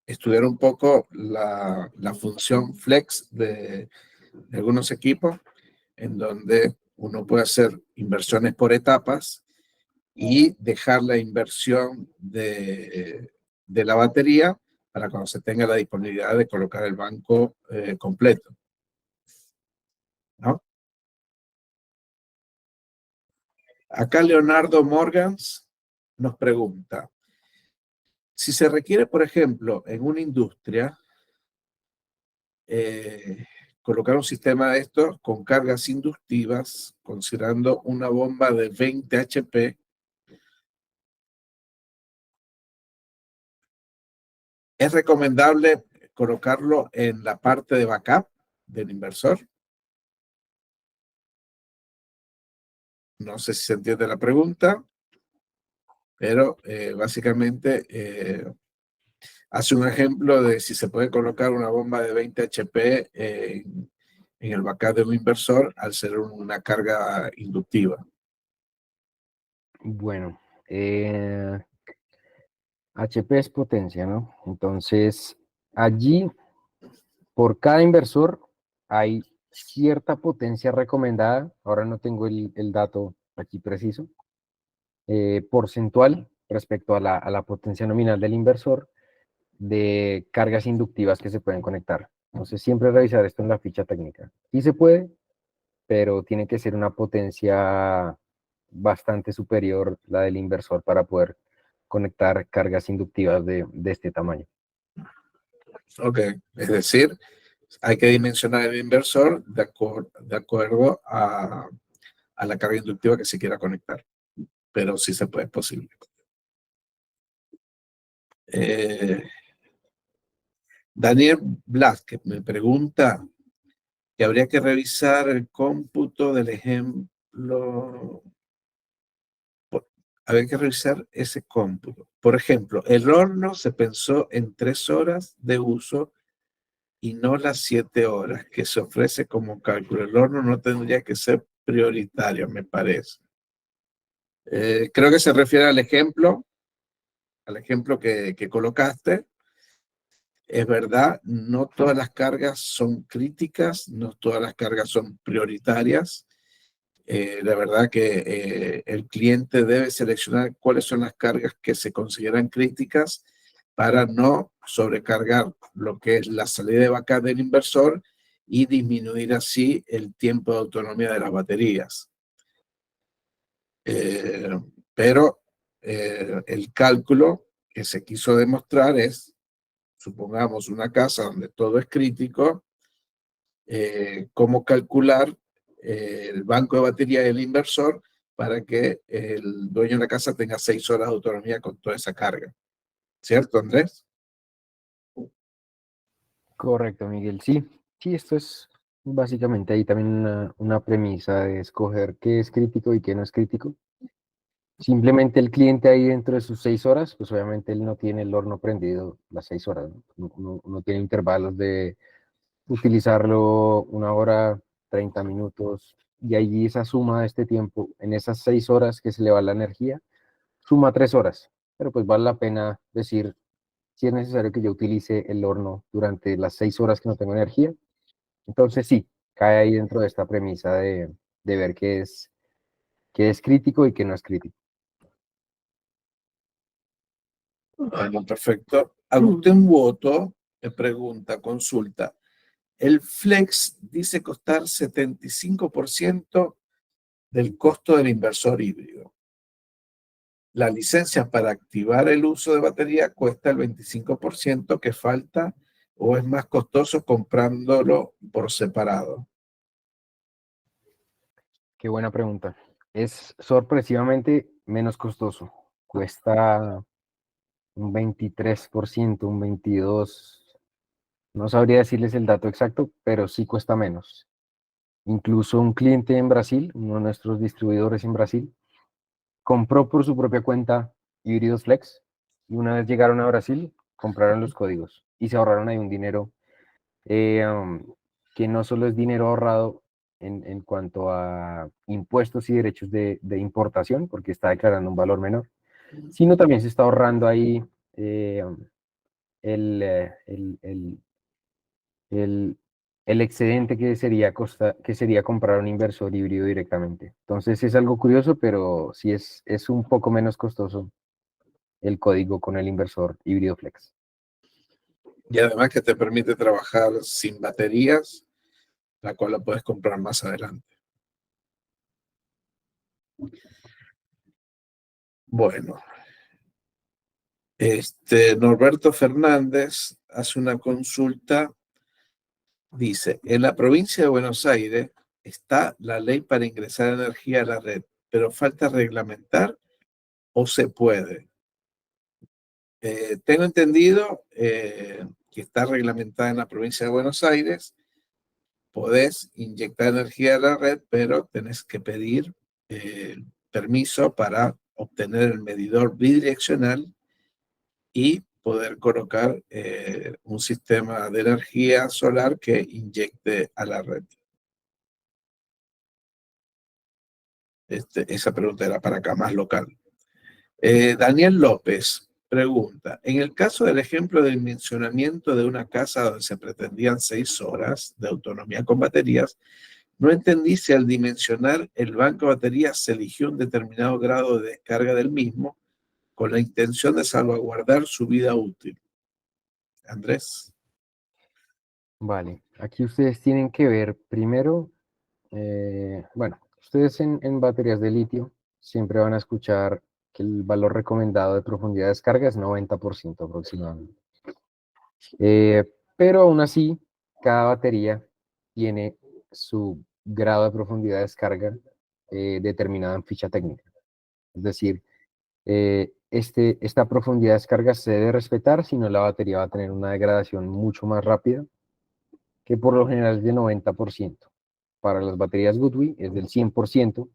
estudiar un poco la función flex de algunos equipos, en donde uno puede hacer inversiones por etapas y dejar la inversión de la batería para cuando se tenga la disponibilidad de colocar el banco completo, ¿no? Acá Leonardo Morgans nos pregunta, si se requiere, por ejemplo, en una industria, colocar un sistema de estos con cargas inductivas, considerando una bomba de 20 HP, ¿es recomendable colocarlo en la parte de backup del inversor? No sé si se entiende la pregunta, pero básicamente hace un ejemplo de si se puede colocar una bomba de 20 HP en el backup de un inversor al ser una carga inductiva. Bueno, HP es potencia, ¿no? Entonces, allí, por cada inversor, hay cierta potencia recomendada. Ahora no tengo el dato aquí preciso. Porcentual respecto a la potencia nominal del inversor de cargas inductivas que se pueden conectar. Entonces, siempre revisar esto en la ficha técnica. Sí se puede, pero tiene que ser una potencia bastante superior la del inversor para poder conectar cargas inductivas de este tamaño. Ok, es decir, hay que dimensionar el inversor de acuerdo a la carga inductiva que se quiera conectar, pero sí se puede, es posible. Daniel Blasquez me pregunta que habría que revisar el cómputo del ejemplo. Habría que revisar ese cómputo. Por ejemplo, el horno se pensó en 3 horas de uso y no las 7 horas que se ofrece como cálculo. El horno no tendría que ser prioritario, me parece. Creo que se refiere al ejemplo que colocaste. Es verdad, no todas las cargas son críticas, no todas las cargas son prioritarias. La verdad que el cliente debe seleccionar cuáles son las cargas que se consideran críticas para no sobrecargar lo que es la salida de backup del inversor y disminuir así el tiempo de autonomía de las baterías. Pero el cálculo que se quiso demostrar es, supongamos una casa donde todo es crítico, cómo calcular el banco de batería del inversor para que el dueño de la casa tenga 6 horas de autonomía con toda esa carga. ¿Cierto, Andrés? Correcto, Miguel. Sí, sí, esto es básicamente ahí también una premisa de escoger qué es crítico y qué no es crítico. Simplemente el cliente ahí dentro de sus 6 horas, pues obviamente él no tiene el horno prendido las 6 horas, ¿no? No tiene intervalos de utilizarlo 1 hora, 30 minutos, y allí esa suma de este tiempo, en esas 6 horas que se le va la energía, suma 3 horas. Pero pues vale la pena decir si es necesario que yo utilice el horno durante las 6 horas que no tengo energía. Entonces sí, cae ahí dentro de esta premisa de ver qué es crítico y qué no es crítico. Bueno, perfecto. Agustín Woto me pregunta, consulta. El Flex dice costar 75% del costo del inversor híbrido. La licencia para activar el uso de batería cuesta el 25% que falta, o es más costoso comprándolo por separado. Qué buena pregunta. Es sorpresivamente menos costoso. Cuesta un 23%, un 22%. No sabría decirles el dato exacto, pero sí cuesta menos. Incluso un cliente en Brasil, uno de nuestros distribuidores en Brasil, compró por su propia cuenta híbridos Flex, y una vez llegaron a Brasil, compraron los códigos y se ahorraron ahí un dinero eh, um, que no solo es dinero ahorrado en cuanto a impuestos y derechos de importación, porque está declarando un valor menor, sino también se está ahorrando ahí el, eh, el, el, el, el excedente que sería comprar un inversor híbrido directamente. Entonces es algo curioso, pero sí es un poco menos costoso el código con el inversor híbrido Flex. Y además que te permite trabajar sin baterías, la cual la puedes comprar más adelante. Bueno, Norberto Fernández hace una consulta. Dice, en la provincia de Buenos Aires está la ley para ingresar energía a la red, pero falta reglamentar, o se puede. Tengo entendido que está reglamentada en la provincia de Buenos Aires. Podés inyectar energía a la red, pero tenés que pedir permiso para obtener el medidor bidireccional y poder colocar un sistema de energía solar que inyecte a la red. Esa pregunta era para acá, más local. Daniel López pregunta, en el caso del ejemplo del dimensionamiento de una casa donde se pretendían 6 horas de autonomía con baterías, no entendí si al dimensionar el banco de baterías se eligió un determinado grado de descarga del mismo con la intención de salvaguardar su vida útil. Andrés. Vale, aquí ustedes tienen que ver primero, bueno, ustedes en baterías de litio siempre van a escuchar que el valor recomendado de profundidad de descarga es 90% aproximadamente. Pero aún así, cada batería tiene su grado de profundidad de descarga determinado en ficha técnica. Es decir, esta profundidad de descarga se debe respetar, si no la batería va a tener una degradación mucho más rápida, que por lo general es de 90%. Para las baterías Goodway es del 100%.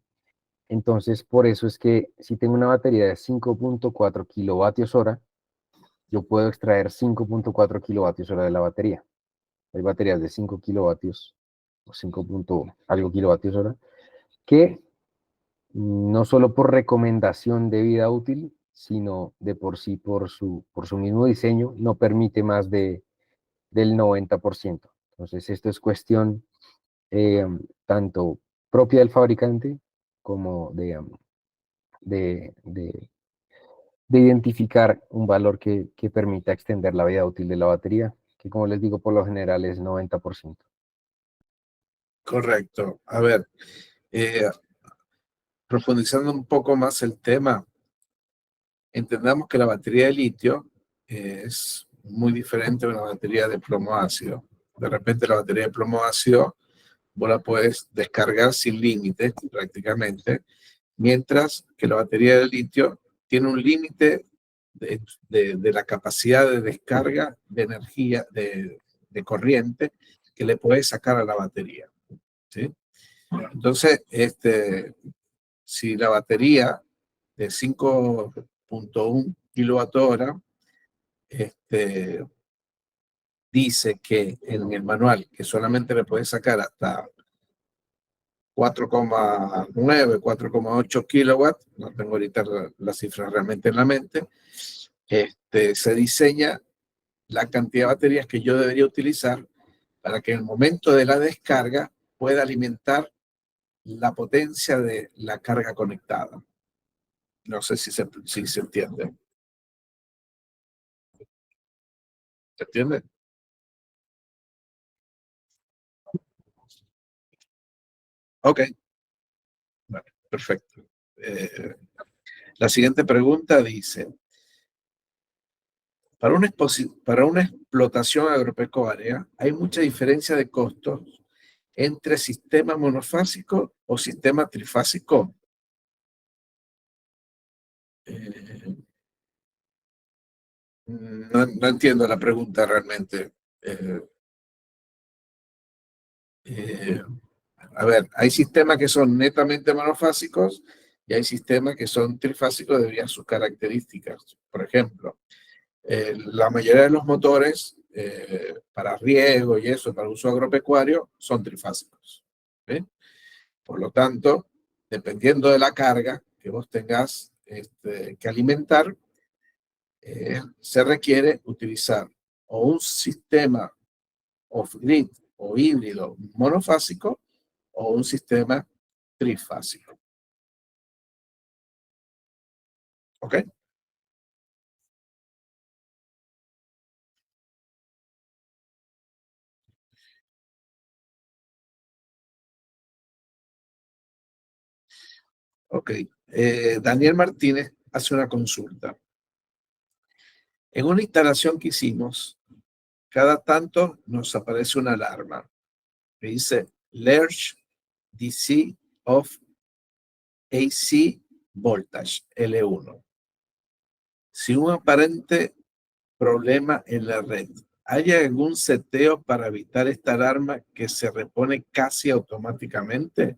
Entonces, por eso es que si tengo una batería de 5.4 kilovatios hora, yo puedo extraer 5.4 kilovatios hora de la batería. Hay baterías de 5 kilovatios o 5 algo kilovatios hora, que no solo por recomendación de vida útil, sino de por sí, por su mismo diseño, no permite más del 90%. Entonces, esto es cuestión tanto propia del fabricante como de identificar un valor que permita extender la vida útil de la batería, que como les digo, por lo general es 90%. Correcto. A ver, profundizando un poco más el tema, entendamos que la batería de litio es muy diferente a una batería de plomo ácido. De repente la batería de plomo ácido vos la puedes descargar sin límites prácticamente, mientras que la batería de litio tiene un límite de la capacidad de descarga de energía, de corriente, que le puede sacar a la batería, ¿sí? Entonces, si la batería de 5.1 kWh dice que en el manual que solamente le puede sacar hasta 4,9, 4,8 kilowatts, no tengo ahorita la cifra realmente en la mente, se diseña la cantidad de baterías que yo debería utilizar para que en el momento de la descarga pueda alimentar la potencia de la carga conectada. No sé si se entiende. ¿Se entiende? Ok. Bueno, perfecto. La siguiente pregunta dice, para una explotación agropecuaria, ¿hay mucha diferencia de costos entre sistema monofásico o sistema trifásico? No entiendo la pregunta realmente. A ver, hay sistemas que son netamente monofásicos y hay sistemas que son trifásicos debido a sus características. Por ejemplo, la mayoría de los motores para riego y eso, para uso agropecuario, son trifásicos. ¿Sí? Por lo tanto, dependiendo de la carga que vos tengas que alimentar, se requiere utilizar o un sistema off-grid o híbrido monofásico o un sistema trifásico. ¿Ok? Ok. Daniel Martínez hace una consulta. En una instalación que hicimos, cada tanto nos aparece una alarma que dice Large DC of AC Voltage L1. Si un aparente problema en la red, ¿hay algún seteo para evitar esta alarma que se repone casi automáticamente?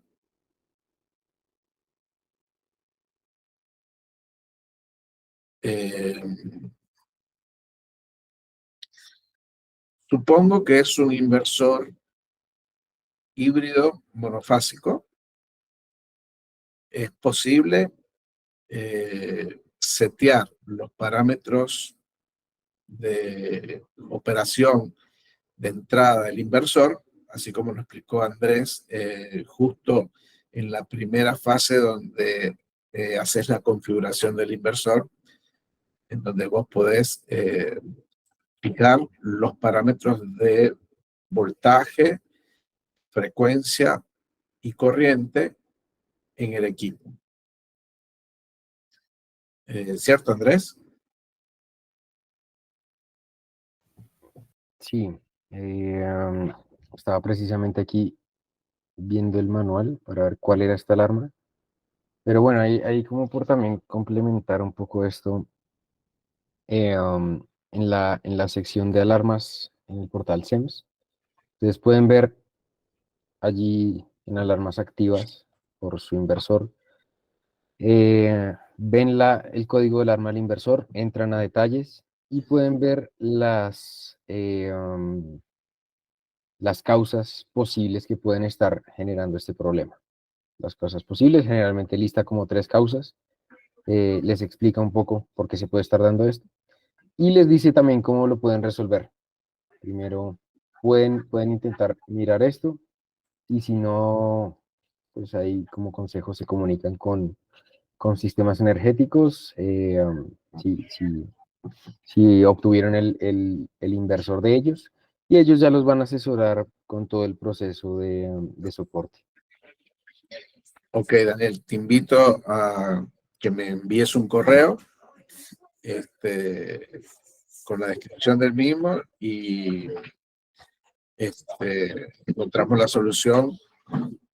Supongo que es un inversor híbrido monofásico. Es posible setear los parámetros de operación de entrada del inversor, así como lo explicó Andrés, justo en la primera fase donde haces la configuración del inversor, en donde vos podés fijar los parámetros de voltaje, frecuencia y corriente en el equipo. ¿Cierto, Andrés? Sí, estaba precisamente aquí viendo el manual para ver cuál era esta alarma. Pero bueno, ahí como por también complementar un poco esto, en la sección de alarmas en el portal SEMS, ustedes pueden ver allí en alarmas activas por su inversor, ven el código de alarma del inversor, entran a detalles y pueden ver las causas posibles que pueden estar generando este problema. Las causas posibles, generalmente lista como 3 causas, les explica un poco por qué se puede estar dando esto y les dice también cómo lo pueden resolver. Primero pueden intentar mirar esto y si no, pues ahí como consejo se comunican con sistemas energéticos, si obtuvieron el inversor de ellos y ellos ya los van a asesorar con todo el proceso de soporte. Ok, Daniel, te invito a que me envíes un correo con la descripción del mismo y encontramos la solución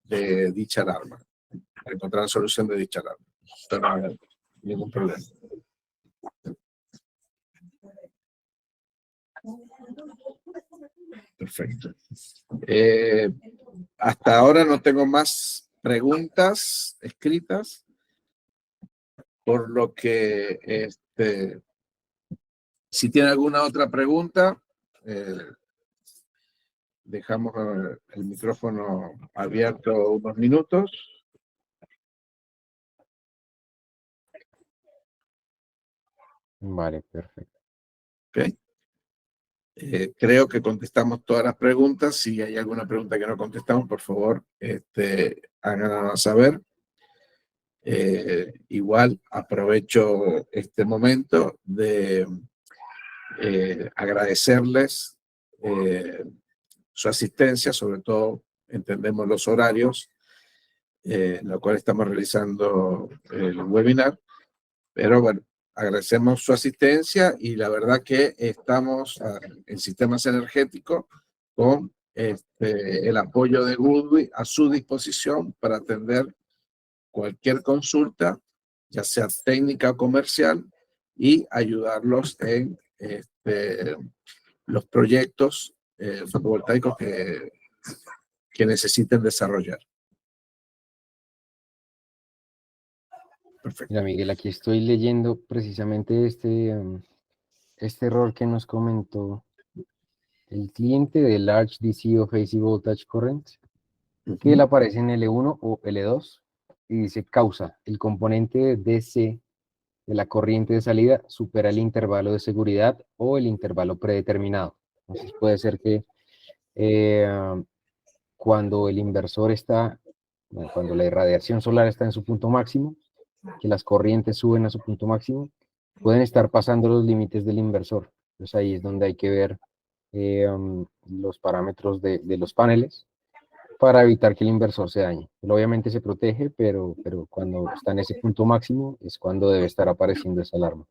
de dicha alarma. encontrar la solución de dicha alarma. Pero no hay ningún problema. Perfecto. Hasta ahora no tengo más preguntas escritas, por lo que si tiene alguna otra pregunta, dejamos el micrófono abierto unos minutos. Vale, perfecto. Okay. Creo que contestamos todas las preguntas. Si hay alguna pregunta que no contestamos, por favor, háganos saber. Igual aprovecho este momento de agradecerles su asistencia, sobre todo entendemos los horarios en los cuales estamos realizando el webinar, pero bueno, agradecemos su asistencia y la verdad que estamos en sistemas energéticos con el apoyo de Goodway a su disposición para atender cualquier consulta, ya sea técnica o comercial, y ayudarlos en los proyectos fotovoltaicos que necesiten desarrollar. Perfecto. Mira, Miguel, aquí estoy leyendo precisamente este error que nos comentó el cliente de Large DC o Phase Voltage Current, que le aparece en L1 o L2 y dice causa, el componente DC de la corriente de salida supera el intervalo de seguridad o el intervalo predeterminado. Entonces puede ser que cuando el inversor está, cuando la irradiación solar está en su punto máximo, que las corrientes suben a su punto máximo, pueden estar pasando los límites del inversor. Entonces ahí es donde hay que ver los parámetros de los paneles para evitar que el inversor se dañe. Él obviamente se protege, pero cuando está en ese punto máximo es cuando debe estar apareciendo esa alarma.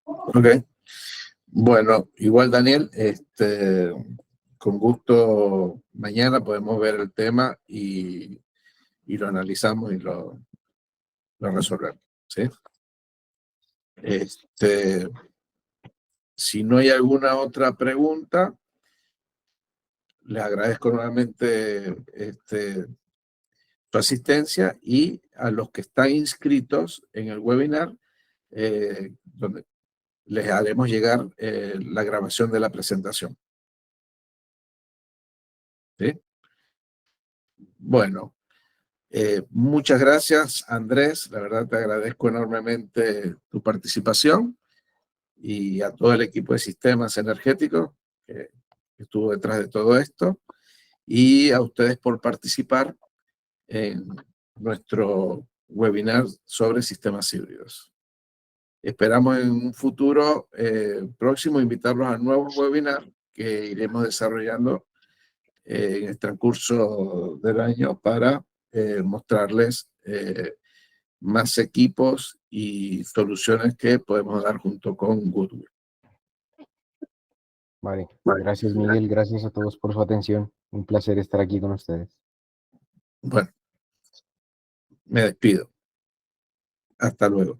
Ok. Bueno, igual Daniel, con gusto mañana podemos ver el tema y lo analizamos y lo resolvemos, ¿sí? Si no hay alguna otra pregunta, les agradezco nuevamente su asistencia y a los que están inscritos en el webinar, donde les haremos llegar la grabación de la presentación. ¿Sí? Bueno, muchas gracias, Andrés. La verdad te agradezco enormemente tu participación y a todo el equipo de sistemas energéticos que estuvo detrás de todo esto y a ustedes por participar en nuestro webinar sobre sistemas híbridos. Esperamos en un futuro próximo invitarlos a nuevos webinars que iremos desarrollando en el transcurso del año para mostrarles más equipos y soluciones que podemos dar junto con Goodway. Vale, gracias Miguel, gracias a todos por su atención. Un placer estar aquí con ustedes. Bueno, me despido. Hasta luego.